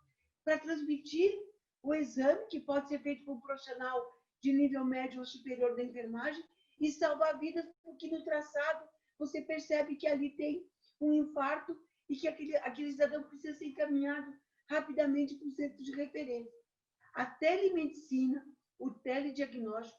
para transmitir o exame, que pode ser feito por um profissional de nível médio ou superior da enfermagem, e salvar vidas, porque no traçado você percebe que ali tem um infarto e que aquele cidadão precisa ser encaminhado rapidamente para o centro de referência. A telemedicina, o telediagnóstico,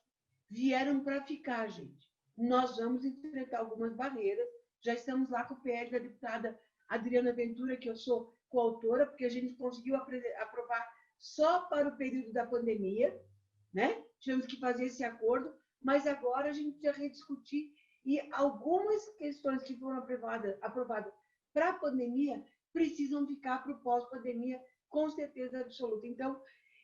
vieram para ficar, gente. Nós vamos enfrentar algumas barreiras, já estamos lá com o PL da deputada Adriana Ventura, que eu sou coautora, porque a gente conseguiu aprovar só para o período da pandemia, né? Tivemos que fazer esse acordo, mas agora a gente precisa rediscutir, e algumas questões que foram aprovadas para a pandemia precisam ficar para o pós-pandemia, com certeza absoluta. Então,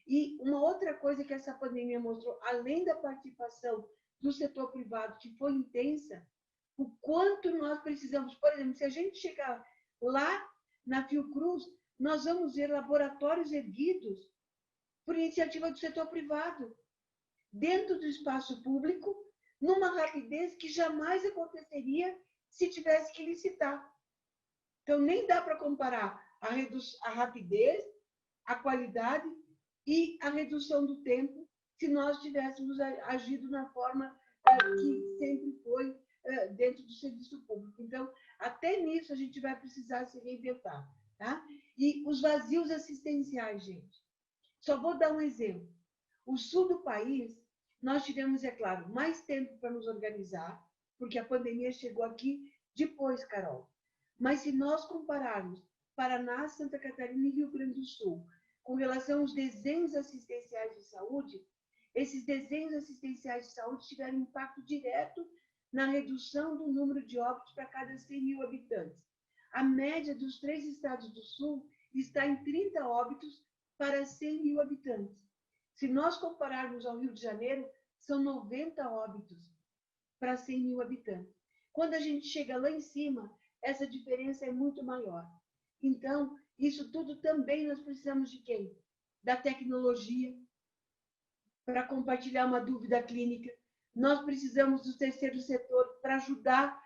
e uma outra coisa que essa pandemia mostrou, além da participação do setor privado, que foi intensa, o quanto nós precisamos, por exemplo, se a gente chegar lá na Fiocruz, nós vamos ver laboratórios erguidos por iniciativa do setor privado, dentro do espaço público, numa rapidez que jamais aconteceria se tivesse que licitar. Então, nem dá para comparar a rapidez, a qualidade e a redução do tempo se nós tivéssemos agido na forma que sempre foi dentro do serviço público. Então, até nisso a gente vai precisar se reinventar. Tá? E os vazios assistenciais, gente. Só vou dar um exemplo. O sul do país, nós tivemos, é claro, mais tempo para nos organizar, porque a pandemia chegou aqui depois, Carol. Mas se nós compararmos Paraná, Santa Catarina e Rio Grande do Sul, com relação aos desenhos assistenciais de saúde, esses desenhos assistenciais de saúde tiveram impacto direto na redução do número de óbitos para cada 100 mil habitantes. A média dos 3 estados do Sul está em 30 óbitos para 100 mil habitantes. Se nós compararmos ao Rio de Janeiro, são 90 óbitos para 100 mil habitantes. Quando a gente chega lá em cima, essa diferença é muito maior. Então, isso tudo também nós precisamos de quem? Da tecnologia, para compartilhar uma dúvida clínica. Nós precisamos do terceiro setor para ajudar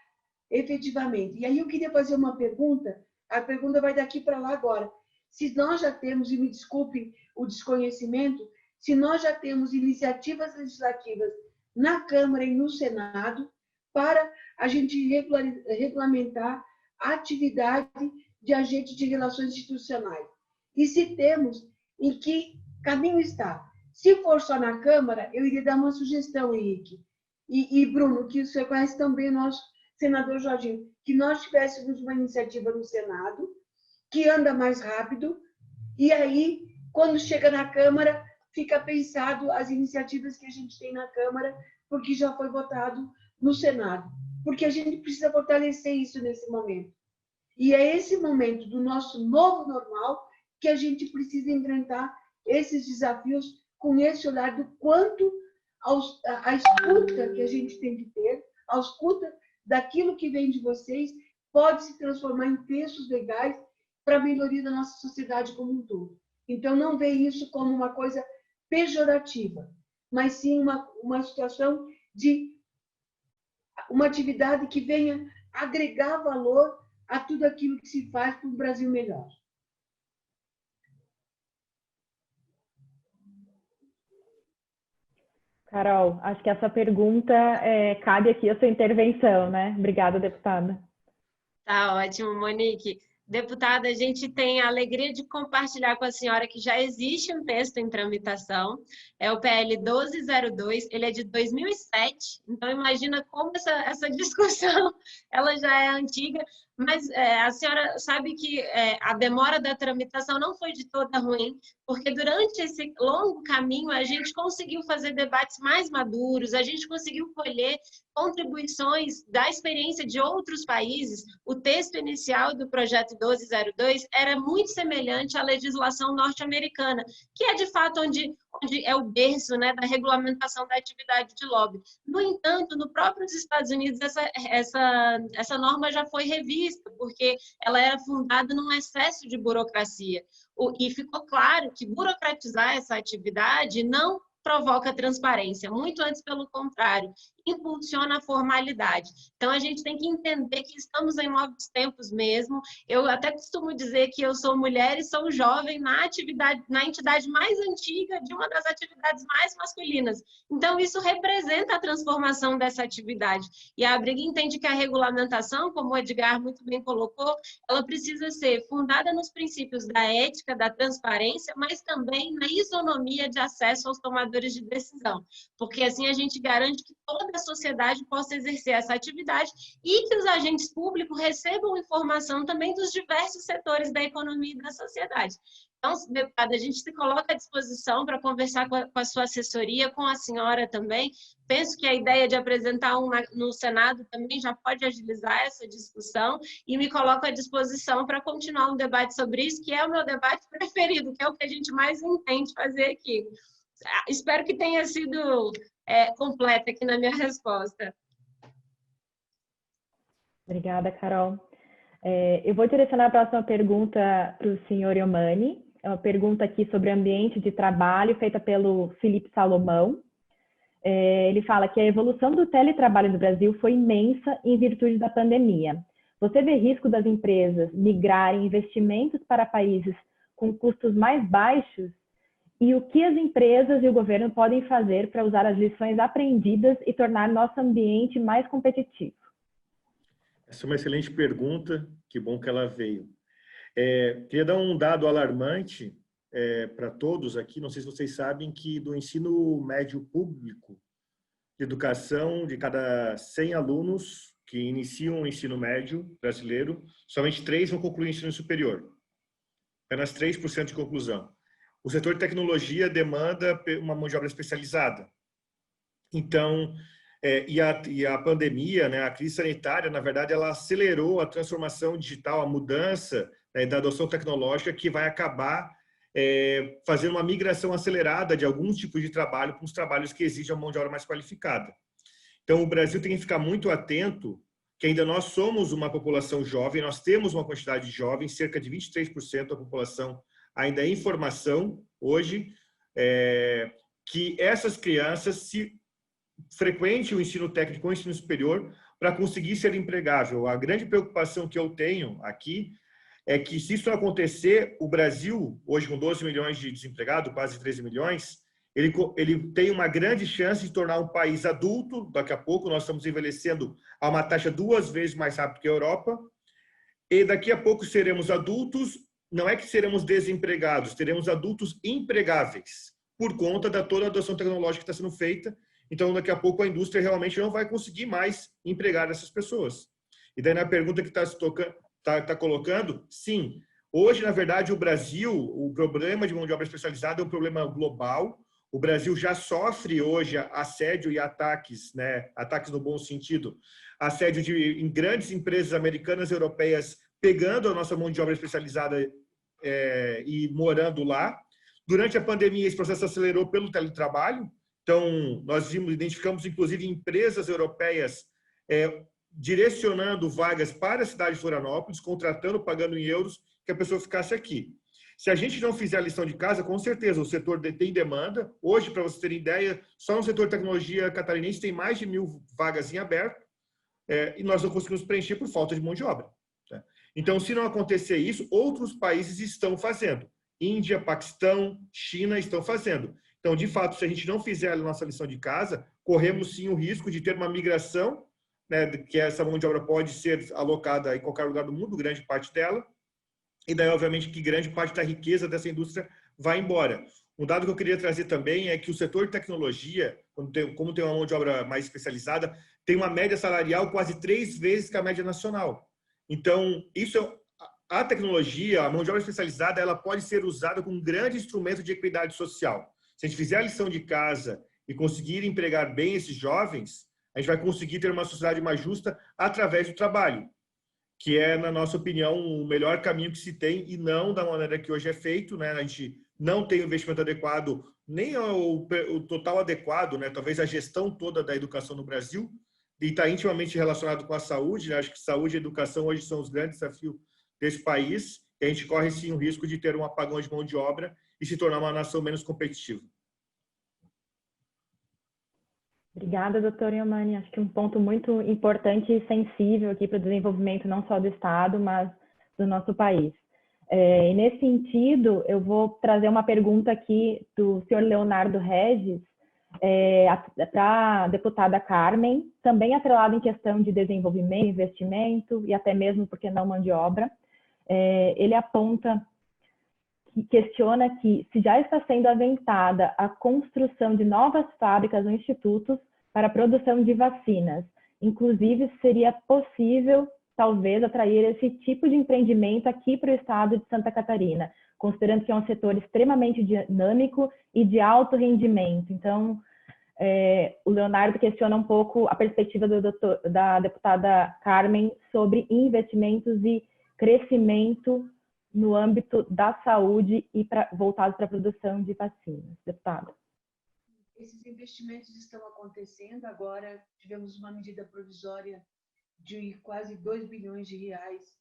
efetivamente. E aí eu queria fazer uma pergunta, a pergunta vai daqui para lá agora. Se nós já temos, e me desculpe o desconhecimento, se nós já temos iniciativas legislativas na Câmara e no Senado para a gente regulamentar a atividade de agentes de relações institucionais. E se temos, em que caminho está? Se for só na Câmara, eu iria dar uma sugestão, Henrique. E Bruno, que você conhece também o nosso senador Jorginho, que nós tivéssemos uma iniciativa no Senado, que anda mais rápido, e aí, quando chega na Câmara, fica pensado as iniciativas que a gente tem na Câmara, porque já foi votado no Senado. Porque a gente precisa fortalecer isso nesse momento. E é esse momento do nosso novo normal que a gente precisa enfrentar esses desafios com esse olhar do quanto a escuta que a gente tem que ter, a escuta daquilo que vem de vocês, pode se transformar em textos legais para a melhoria da nossa sociedade como um todo. Então, não vê isso como uma coisa pejorativa, mas sim uma situação de uma atividade que venha agregar valor a tudo aquilo que se faz para um Brasil melhor. Carol, acho que essa pergunta cabe aqui a sua intervenção, né? Obrigada, deputada. Tá ótimo, Monique. Deputada, a gente tem a alegria de compartilhar com a senhora que já existe um texto em tramitação, é o PL 1202, ele é de 2007, então imagina como essa discussão ela já é antiga, mas a senhora sabe que a demora da tramitação não foi de toda ruim, porque durante esse longo caminho a gente conseguiu fazer debates mais maduros, a gente conseguiu colher contribuições da experiência de outros países. O texto inicial do projeto 1202 era muito semelhante à legislação norte-americana, que é de fato onde é o berço, né, da regulamentação da atividade de lobby. No entanto, no próprio Estados Unidos, essa norma já foi revista, porque ela era fundada num excesso de burocracia. E ficou claro que burocratizar essa atividade não provoca transparência, muito antes pelo contrário, impulsiona a formalidade. Então, a gente tem que entender que estamos em novos tempos mesmo. Eu até costumo dizer que eu sou mulher e sou jovem na entidade mais antiga de uma das atividades mais masculinas. Então, isso representa a transformação dessa atividade. E a Abriga entende que a regulamentação, como o Edgar muito bem colocou, ela precisa ser fundada nos princípios da ética, da transparência, mas também na isonomia de acesso aos tomadores de decisão, porque assim a gente garante que toda a sociedade possa exercer essa atividade e que os agentes públicos recebam informação também dos diversos setores da economia e da sociedade. Então, deputada, a gente se coloca à disposição para conversar com a sua assessoria, com a senhora também. Penso que a ideia de apresentar no Senado também já pode agilizar essa discussão e me coloco à disposição para continuar um debate sobre isso, que é o meu debate preferido, que é o que a gente mais entende fazer aqui. Espero que tenha sido completa aqui na minha resposta. Obrigada, Carol. Eu vou direcionar a próxima pergunta para o senhor Iomani. É uma pergunta aqui sobre ambiente de trabalho, feita pelo Felipe Salomão. Ele fala que a evolução do teletrabalho no Brasil foi imensa em virtude da pandemia. Você vê risco das empresas migrarem investimentos para países com custos mais baixos? E o que as empresas e o governo podem fazer para usar as lições aprendidas e tornar nosso ambiente mais competitivo? Essa é uma excelente pergunta, que bom que ela veio. Queria dar um dado alarmante para todos aqui, não sei se vocês sabem que do ensino médio público de educação, de cada 100 alunos que iniciam o ensino médio brasileiro, somente 3 vão concluir o ensino superior. Apenas 3% de conclusão. O setor de tecnologia demanda uma mão de obra especializada. Então, e a pandemia, né, a crise sanitária, na verdade, ela acelerou a transformação digital, a mudança da adoção tecnológica, que vai acabar fazendo uma migração acelerada de alguns tipos de trabalho para os trabalhos que exigem a mão de obra mais qualificada. Então, o Brasil tem que ficar muito atento que ainda nós somos uma população jovem, nós temos uma quantidade de jovens, cerca de 23% da população ainda em formação hoje, que essas crianças frequentem o ensino técnico ou o ensino superior para conseguir ser empregável. A grande preocupação que eu tenho aqui é que, se isso acontecer, o Brasil, hoje com 12 milhões de desempregados, quase 13 milhões, ele tem uma grande chance de tornar um país adulto. Daqui a pouco nós estamos envelhecendo a uma taxa 2 vezes mais rápido que a Europa, e daqui a pouco seremos adultos. Não é que seremos desempregados, teremos adultos empregáveis por conta da toda a adoção tecnológica que está sendo feita. Então, daqui a pouco a indústria realmente não vai conseguir mais empregar essas pessoas. E daí, na pergunta que está colocando, sim, hoje, na verdade, o Brasil, o problema de mão de obra especializada é um problema global. O Brasil já sofre hoje assédio e ataques, né? Ataques no bom sentido, assédio em grandes empresas americanas e europeias, pegando a nossa mão de obra especializada e morando lá. Durante a pandemia, esse processo acelerou pelo teletrabalho. Então, nós identificamos, inclusive, empresas europeias direcionando vagas para a cidade de Florianópolis, contratando, pagando em euros, que a pessoa ficasse aqui. Se a gente não fizer a lição de casa, com certeza, o setor tem demanda. Hoje, para vocês terem ideia, só no setor de tecnologia catarinense tem mais de 1.000 vagas em aberto, e nós não conseguimos preencher por falta de mão de obra. Tá? Então, se não acontecer isso, outros países estão fazendo. Índia, Paquistão, China estão fazendo. Então, de fato, se a gente não fizer a nossa lição de casa, corremos sim o risco de ter uma migração, né, que essa mão de obra pode ser alocada em qualquer lugar do mundo, grande parte dela, e daí, obviamente, que grande parte da riqueza dessa indústria vai embora. Um dado que eu queria trazer também é que o setor de tecnologia, como tem uma mão de obra mais especializada, tem uma média salarial quase 3 vezes que a média nacional. Então, a tecnologia, a mão de obra especializada, ela pode ser usada como um grande instrumento de equidade social. Se a gente fizer a lição de casa e conseguir empregar bem esses jovens, a gente vai conseguir ter uma sociedade mais justa através do trabalho, que é, na nossa opinião, o melhor caminho que se tem e não da maneira que hoje é feito, né? A gente não tem o investimento adequado, nem o total adequado, né? Talvez a gestão toda da educação no Brasil, e está intimamente relacionado com a saúde, né? Acho que saúde e educação hoje são os grandes desafios desse país, e a gente corre sim o risco de ter um apagão de mão de obra e se tornar uma nação menos competitiva. Obrigada, doutora Iomani. Acho que um ponto muito importante e sensível aqui para o desenvolvimento não só do Estado, mas do nosso país. E nesse sentido, eu vou trazer uma pergunta aqui do senhor Leonardo Regis, para a deputada Carmen, também atrelado em questão de desenvolvimento, investimento e até mesmo, porque não, mão de obra. Ele aponta, questiona que se já está sendo aventada a construção de novas fábricas ou institutos para a produção de vacinas, inclusive seria possível, talvez, atrair esse tipo de empreendimento aqui para o estado de Santa Catarina, considerando que é um setor extremamente dinâmico e de alto rendimento. Então, o Leonardo questiona um pouco a perspectiva da deputada Carmen sobre investimentos e crescimento no âmbito da saúde e voltado para a produção de vacinas. Deputada. Esses investimentos estão acontecendo. Agora tivemos uma medida provisória de quase 2 bilhões de reais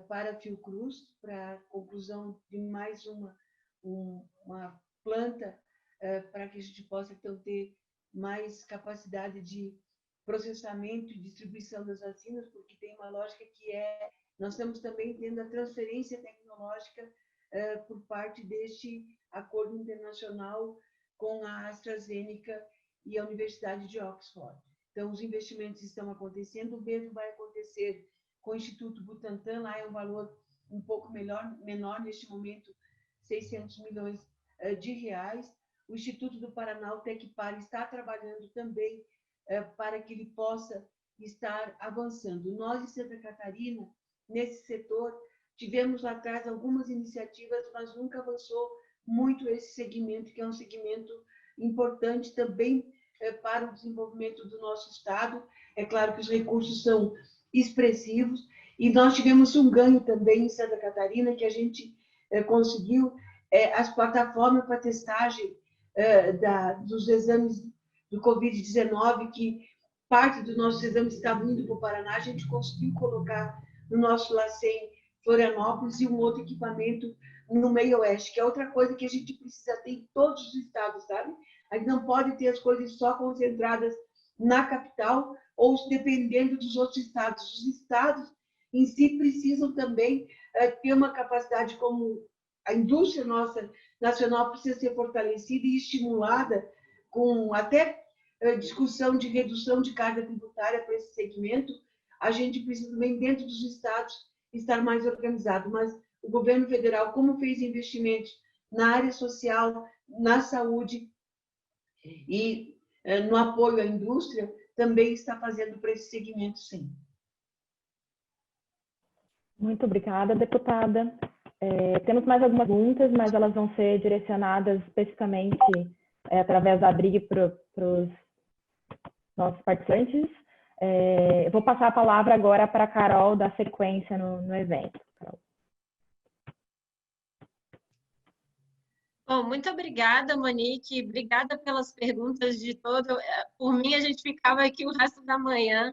para a Fiocruz, para a conclusão de mais uma planta para que a gente possa então ter mais capacidade de processamento e distribuição das vacinas, porque tem uma lógica que nós estamos também tendo a transferência tecnológica por parte deste acordo internacional com a AstraZeneca e a Universidade de Oxford. Então, os investimentos estão acontecendo, o mesmo vai acontecer com o Instituto Butantan, lá é um valor um pouco menor neste momento, 600 milhões de reais. O Instituto do Paraná, o Tecpar, está trabalhando também para que ele possa estar avançando. Nós, em Santa Catarina, nesse setor, tivemos lá atrás algumas iniciativas, mas nunca avançou muito esse segmento, que é um segmento importante também para o desenvolvimento do nosso Estado. É claro que os recursos são expressivos, e nós tivemos um ganho também em Santa Catarina, que a gente conseguiu as plataformas para testagem dos exames do Covid-19, que parte dos nossos exames estavam indo para o Paraná, a gente conseguiu colocar no nosso LACEN Florianópolis e um outro equipamento no meio oeste, que é outra coisa que a gente precisa ter em todos os estados, sabe? A gente não pode ter as coisas só concentradas na capital ou dependendo dos outros estados. Os estados em si precisam também ter uma capacidade, como a indústria nossa nacional precisa ser fortalecida e estimulada, com até discussão de redução de carga tributária para esse segmento. A gente precisa também, dentro dos estados, estar mais organizado. Mas o governo federal, como fez investimentos na área social, na saúde e no apoio à indústria, também está fazendo para esse segmento, sim. Muito obrigada, deputada. Temos mais algumas perguntas, mas elas vão ser direcionadas especificamente através da ABRIG para os nossos participantes. Eu vou passar a palavra agora para a Carol, dar sequência no evento. Carol. Bom, muito obrigada, Monique. Obrigada pelas perguntas de todo. Por mim, a gente ficava aqui o resto da manhã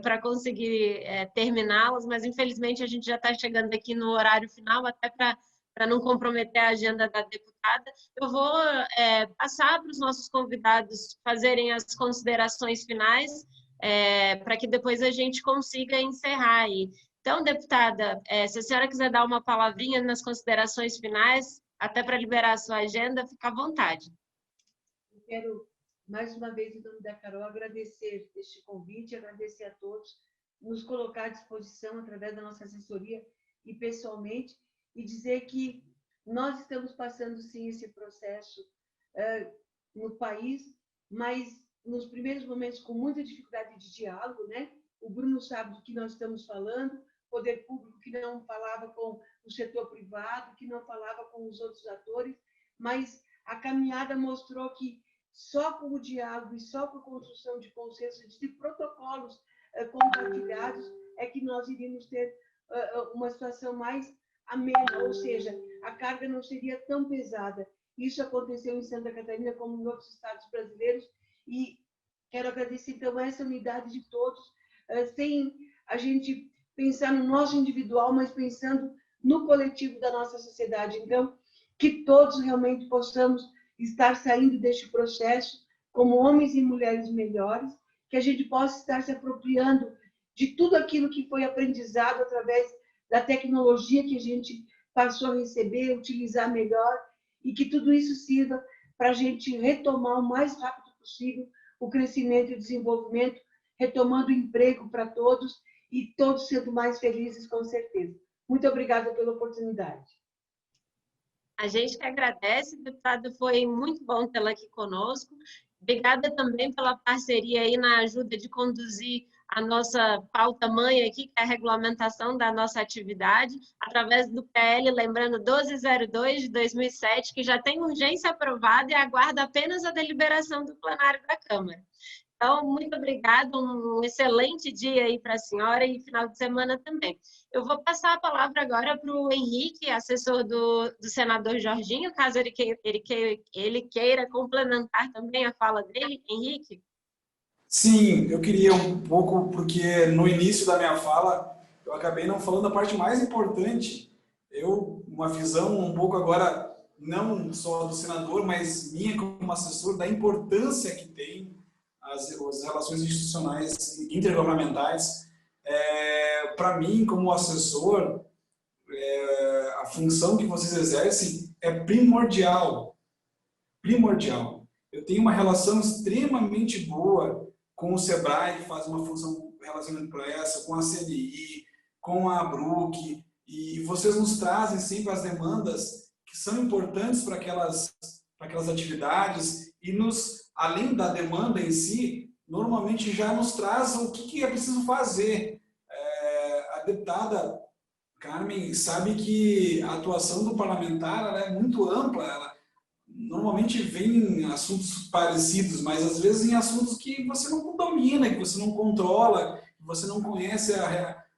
para conseguir terminá-las, mas infelizmente a gente já está chegando aqui no horário final, até para para não comprometer a agenda da deputada, eu vou passar para os nossos convidados fazerem as considerações finais, para que depois a gente consiga encerrar aí. Então, deputada, se a senhora quiser dar uma palavrinha nas considerações finais, até para liberar a sua agenda, fica à vontade. Eu quero, mais uma vez, em nome da Carol, agradecer este convite, agradecer a todos, nos colocar à disposição através da nossa assessoria e pessoalmente, e dizer que nós estamos passando, sim, esse processo no país, mas nos primeiros momentos com muita dificuldade de diálogo, né? O Bruno sabe do que nós estamos falando, poder público que não falava com o setor privado, que não falava com os outros atores, mas a caminhada mostrou que só com o diálogo e só com a construção de consensos, de protocolos compartilhados, é que nós iríamos ter uma situação mais amena, ou seja, a carga não seria tão pesada. Isso aconteceu em Santa Catarina como em outros estados brasileiros, e quero agradecer, então, essa unidade de todos, sem a gente pensar no nosso individual, mas pensando no coletivo da nossa sociedade. Então, que todos realmente possamos estar saindo deste processo como homens e mulheres melhores, que a gente possa estar se apropriando de tudo aquilo que foi aprendizado através da tecnologia que a gente passou a receber, utilizar melhor, e que tudo isso sirva para a gente retomar o mais rápido possível o crescimento e o desenvolvimento, retomando o emprego para todos e todos sendo mais felizes, com certeza. Muito obrigada pela oportunidade. A gente que agradece, deputada, foi muito bom tê-la aqui conosco. Obrigada também pela parceria aí na ajuda de conduzir a nossa pauta-mãe aqui, que é a regulamentação da nossa atividade, através do PL, lembrando, 1202 de 2007, que já tem urgência aprovada e aguarda apenas a deliberação do plenário da Câmara. Então, muito obrigada, um excelente dia aí para a senhora e final de semana também. Eu vou passar a palavra agora para o Henrique, assessor do senador Jorginho, caso ele queira complementar também a fala dele. Henrique? Sim, eu queria um pouco, porque no início da minha fala, eu acabei não falando a parte mais importante. Uma visão um pouco agora, não só do senador, mas minha como assessor, da importância que tem as relações institucionais intergovernamentais. Para mim, como assessor, a função que vocês exercem é primordial. Primordial. Eu tenho uma relação extremamente boa com o SEBRAE, que faz uma função relacionada com essa, com a CNI, com a ABRUC, e vocês nos trazem sempre as demandas que são importantes para aquelas atividades e além da demanda em si, normalmente já nos traz o que é preciso fazer. A deputada Carmen sabe que a atuação do parlamentar ela é muito ampla, ela normalmente vem em assuntos parecidos, mas às vezes em assuntos que você não domina, que você não controla, que você não conhece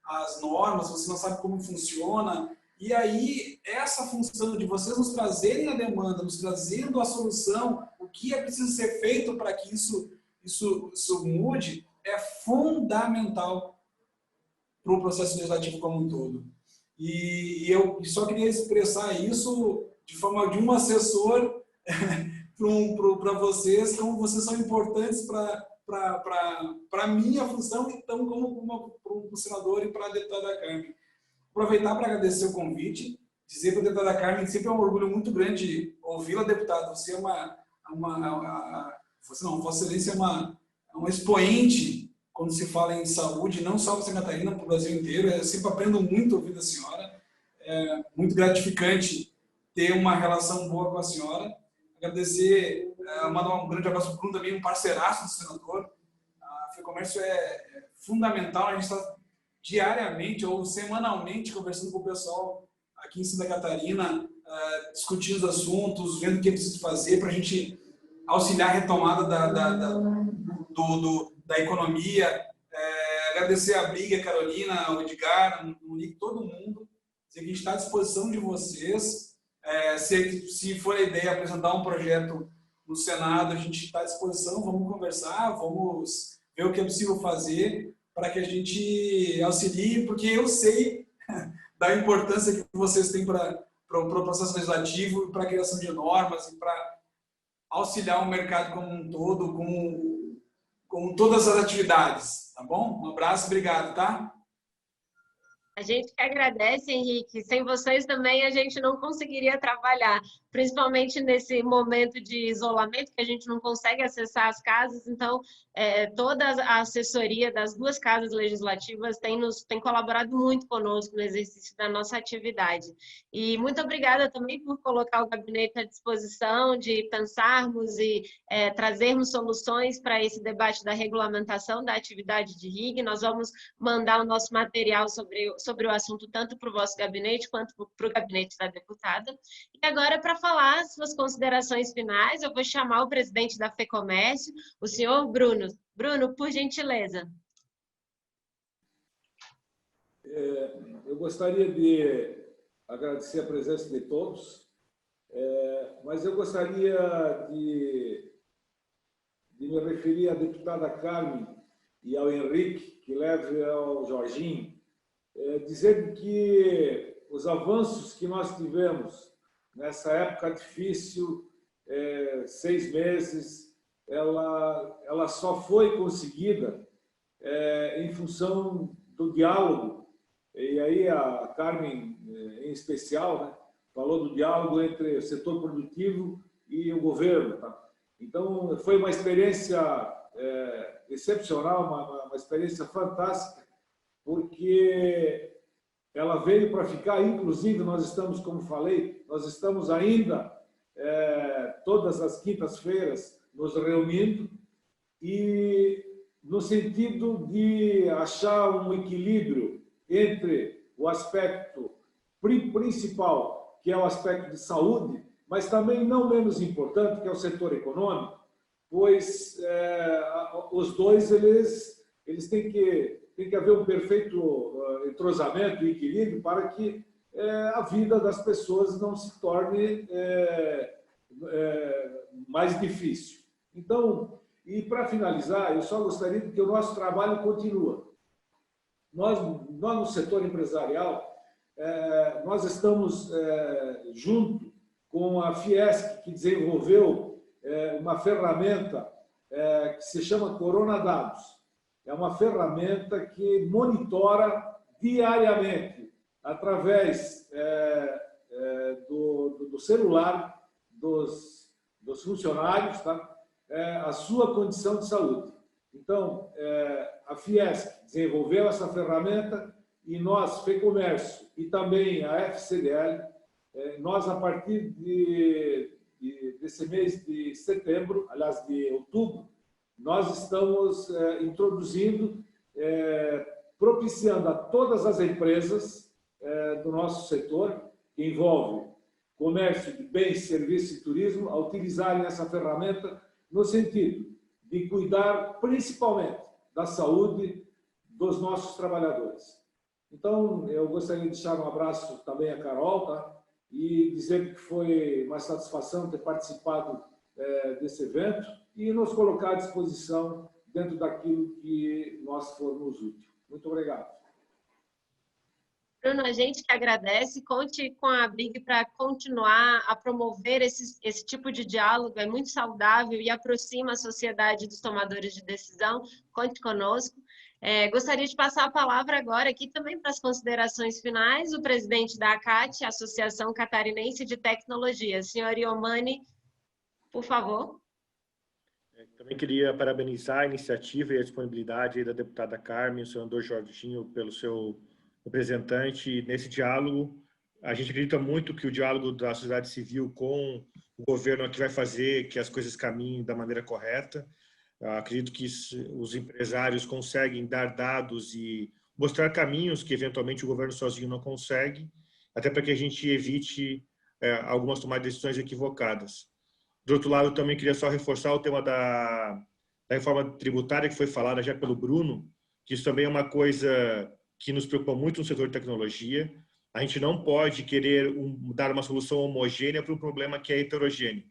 as normas, você não sabe como funciona. E aí, essa função de vocês nos trazerem a demanda, nos trazendo a solução, o que é preciso ser feito para que isso mude, é fundamental para o processo legislativo como um todo. E eu só queria expressar isso de forma de um assessor para vocês, como vocês são importantes para a minha função, então como para o senador e para a deputada Carmen. Aproveitar para agradecer o convite, dizer para a deputada Carmen que sempre é um orgulho muito grande ouvi-la, deputada. Você é Vossa Excelência é uma expoente quando se fala em saúde, não só para Santa Catarina, para o Brasil inteiro. Eu sempre aprendo muito ouvindo a senhora. É muito gratificante ter uma relação boa com a senhora. Agradecer, mandar um grande abraço para o Bruno, também um parceiraço do senador. A FEComércio é fundamental, a gente está diariamente ou semanalmente conversando com o pessoal aqui em Santa Catarina, discutindo os assuntos, vendo o que é preciso fazer para a gente auxiliar a retomada da economia. Agradecer a Briga, a Carolina, o Edgar, o Nick, todo mundo. A gente está à disposição de vocês. Se for a ideia apresentar um projeto no Senado, a gente está à disposição, vamos conversar, vamos ver o que é possível fazer para que a gente auxilie, porque eu sei da importância que vocês têm para o processo legislativo e para a criação de normas e para auxiliar o mercado como um todo, com todas as atividades, tá bom? Um abraço, obrigado, tá? A gente que agradece, Henrique. Sem vocês também a gente não conseguiria trabalhar, principalmente nesse momento de isolamento, que a gente não consegue acessar as casas. Então, toda a assessoria das duas casas legislativas tem colaborado muito conosco no exercício da nossa atividade. E muito obrigada também por colocar o gabinete à disposição de pensarmos e trazermos soluções para esse debate da regulamentação da atividade de RIG. Nós vamos mandar o nosso material sobre o assunto, tanto para o vosso gabinete quanto para o gabinete da deputada. E agora, para falar suas considerações finais, eu vou chamar o presidente da FEComércio, o senhor Bruno. Bruno, por gentileza. Eu gostaria de agradecer a presença de todos, mas eu gostaria de me referir à deputada Carmen e ao Henrique, que leve ao Jorginho, dizendo que os avanços que nós tivemos nessa época difícil, 6 meses, ela só foi conseguida em função do diálogo. E aí a Carmen, em especial, né, falou do diálogo entre o setor produtivo e o governo. Tá? Então, foi uma experiência excepcional, uma experiência fantástica, porque ela veio para ficar. Inclusive, nós estamos, como falei, nós estamos ainda todas as quintas-feiras nos reunindo e no sentido de achar um equilíbrio entre o aspecto principal, que é o aspecto de saúde, mas também não menos importante, que é o setor econômico, pois os dois eles têm que haver um perfeito entrosamento e equilíbrio para que a vida das pessoas não se torne mais difícil. Então, e para finalizar, eu só gostaria de que o nosso trabalho continue. Nós no setor empresarial, nós estamos junto com a Fiesc, que desenvolveu uma ferramenta que se chama Corona Dados. É uma ferramenta que monitora diariamente, através do celular dos funcionários, tá? A sua condição de saúde. Então, a Fiesc desenvolveu essa ferramenta e nós, FEComércio, e também a FCDL, nós, a partir desse mês de setembro, aliás, de outubro, nós estamos introduzindo, propiciando a todas as empresas do nosso setor, que envolve comércio de bens, serviços e turismo, a utilizarem essa ferramenta no sentido de cuidar principalmente da saúde dos nossos trabalhadores. Então, eu gostaria de deixar um abraço também a Carol, tá? E dizer que foi uma satisfação ter participado desse evento e nos colocar à disposição dentro daquilo que nós formos útil. Muito obrigado. Bruno, a gente que agradece, conte com a ABRIG para continuar a promover esse tipo de diálogo, é muito saudável e aproxima a sociedade dos tomadores de decisão. Conte conosco. Gostaria de passar a palavra agora aqui também para as considerações finais, o presidente da ACAT, Associação Catarinense de Tecnologia, senhor Iomani, por favor. Também queria parabenizar a iniciativa e a disponibilidade da deputada Carmen, o senador Jorginho, pelo seu representante nesse diálogo. A gente acredita muito que o diálogo da sociedade civil com o governo é que vai fazer que as coisas caminhem da maneira correta. Acredito que os empresários conseguem dar dados e mostrar caminhos que, eventualmente, o governo sozinho não consegue, até para que a gente evite algumas tomadas de decisões equivocadas. Do outro lado, também queria só reforçar o tema da reforma tributária, que foi falada já pelo Bruno, que isso também é uma coisa que nos preocupa muito no setor de tecnologia. A gente não pode querer dar uma solução homogênea para um problema que é heterogêneo.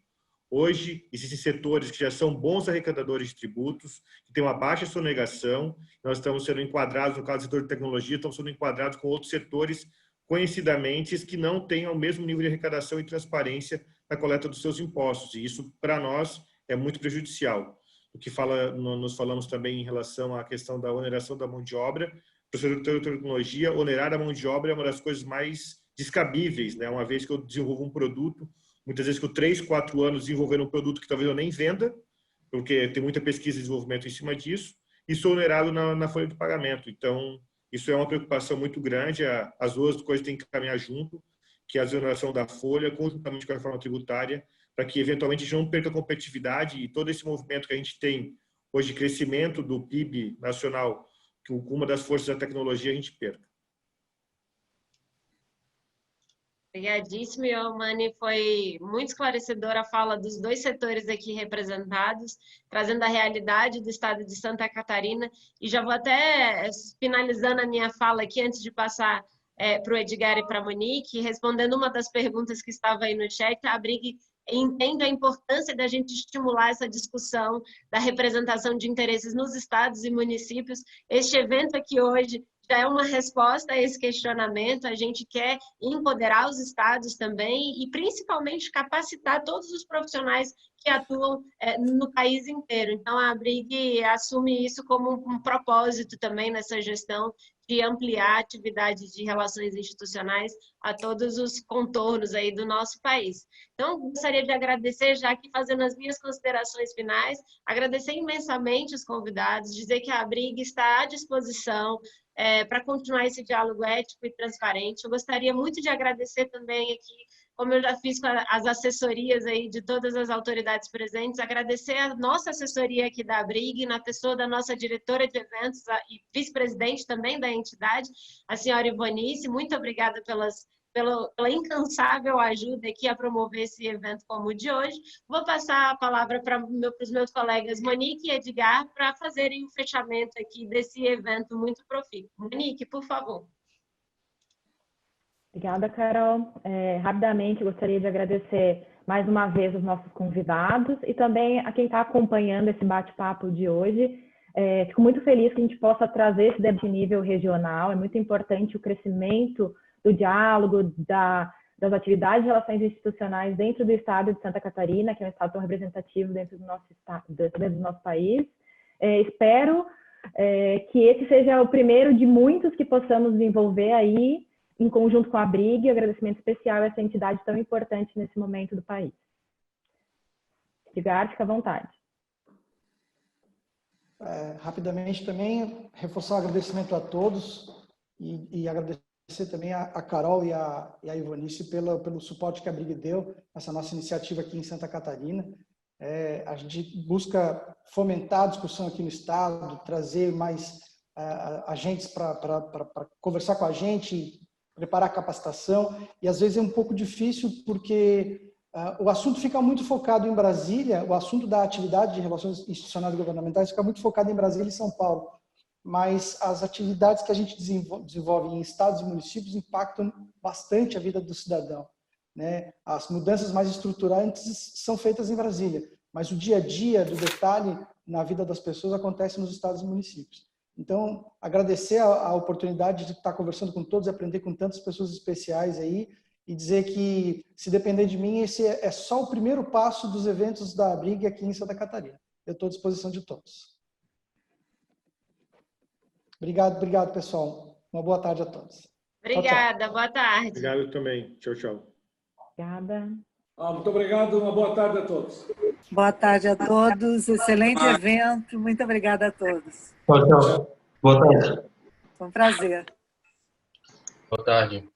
Hoje, existem setores que já são bons arrecadadores de tributos, que têm uma baixa sonegação. Nós estamos sendo enquadrados, no caso do setor de tecnologia, estamos sendo enquadrados com outros setores conhecidamente que não tenham o mesmo nível de arrecadação e transparência na coleta dos seus impostos. E isso, para nós, é muito prejudicial. O que nós falamos também em relação à questão da oneração da mão de obra. Para o setor de tecnologia, onerar a mão de obra é uma das coisas mais descabíveis, né? Uma vez que eu desenvolvo um produto, muitas vezes com 3, 4 anos desenvolvendo um produto que talvez eu nem venda, porque tem muita pesquisa e desenvolvimento em cima disso, e sou onerado na folha de pagamento. Então, isso é uma preocupação muito grande. As duas coisas têm que caminhar junto, que é a desoneração da folha, conjuntamente com a reforma tributária, para que, eventualmente, a gente não perca a competitividade e todo esse movimento que a gente tem hoje de crescimento do PIB nacional, que uma das forças da tecnologia a gente perca. Obrigadíssimo, Iomani. Foi muito esclarecedora a fala dos dois setores aqui representados, trazendo a realidade do estado de Santa Catarina. E já vou até finalizando a minha fala aqui, antes de passar para o Edgar e para a Monique, respondendo uma das perguntas que estava aí no chat. A Abrig entende a importância da gente estimular essa discussão da representação de interesses nos estados e municípios. Este evento aqui hoje já é uma resposta a esse questionamento. A gente quer empoderar os estados também e, principalmente, capacitar todos os profissionais que atuam no país inteiro. Então, a Abrig assume isso como um propósito também nessa gestão de ampliar a atividade de relações institucionais a todos os contornos aí do nosso país. Então, gostaria de agradecer, já aqui fazendo as minhas considerações finais, agradecer imensamente os convidados, dizer que a Abrig está à disposição para continuar esse diálogo ético e transparente. Eu gostaria muito de agradecer também aqui, como eu já fiz com as assessorias aí de todas as autoridades presentes, agradecer a nossa assessoria aqui da Abrig, na pessoa da nossa diretora de eventos e vice-presidente também da entidade, a senhora Ivonice. Muito obrigada pela incansável ajuda aqui a promover esse evento como o de hoje. Vou passar a palavra para os meus colegas Monique e Edgar para fazerem o fechamento aqui desse evento muito profícuo. Monique, por favor. Obrigada, Carol. Rapidamente, gostaria de agradecer mais uma vez os nossos convidados e também a quem está acompanhando esse bate-papo de hoje. Fico muito feliz que a gente possa trazer esse debate de nível regional. É muito importante o crescimento do diálogo, das atividades de relações institucionais dentro do estado de Santa Catarina, que é um estado tão representativo dentro do nosso estado, dentro do nosso país. Espero que esse seja o primeiro de muitos que possamos desenvolver aí, em conjunto com a Abrig. E agradecimento especial a essa entidade tão importante nesse momento do país. Edgar, fica à vontade. Rapidamente também, reforçar o agradecimento a todos e agradecer também a Carol e a Ivonice pelo suporte que a Abrig deu nessa nossa iniciativa aqui em Santa Catarina. A gente busca fomentar a discussão aqui no estado, trazer mais agentes para conversar com a gente, preparar a capacitação, e às vezes é um pouco difícil porque o assunto fica muito focado em Brasília, o assunto da atividade de relações institucionais e governamentais fica muito focado em Brasília e São Paulo, mas as atividades que a gente desenvolve em estados e municípios impactam bastante a vida do cidadão, né? As mudanças mais estruturantes são feitas em Brasília, mas o dia a dia do detalhe na vida das pessoas acontece nos estados e municípios. Então, agradecer a oportunidade de estar conversando com todos e aprender com tantas pessoas especiais aí e dizer que, se depender de mim, esse é só o primeiro passo dos eventos da Abrig aqui em Santa Catarina. Eu estou à disposição de todos. Obrigado, pessoal. Uma boa tarde a todos. Obrigada, tchau, tchau. Boa tarde. Obrigado também. Tchau, tchau. Obrigada. Muito obrigado, uma boa tarde a todos. Boa tarde a todos, excelente evento, muito obrigada a todos. Tchau. Boa tarde. Foi um prazer. Boa tarde.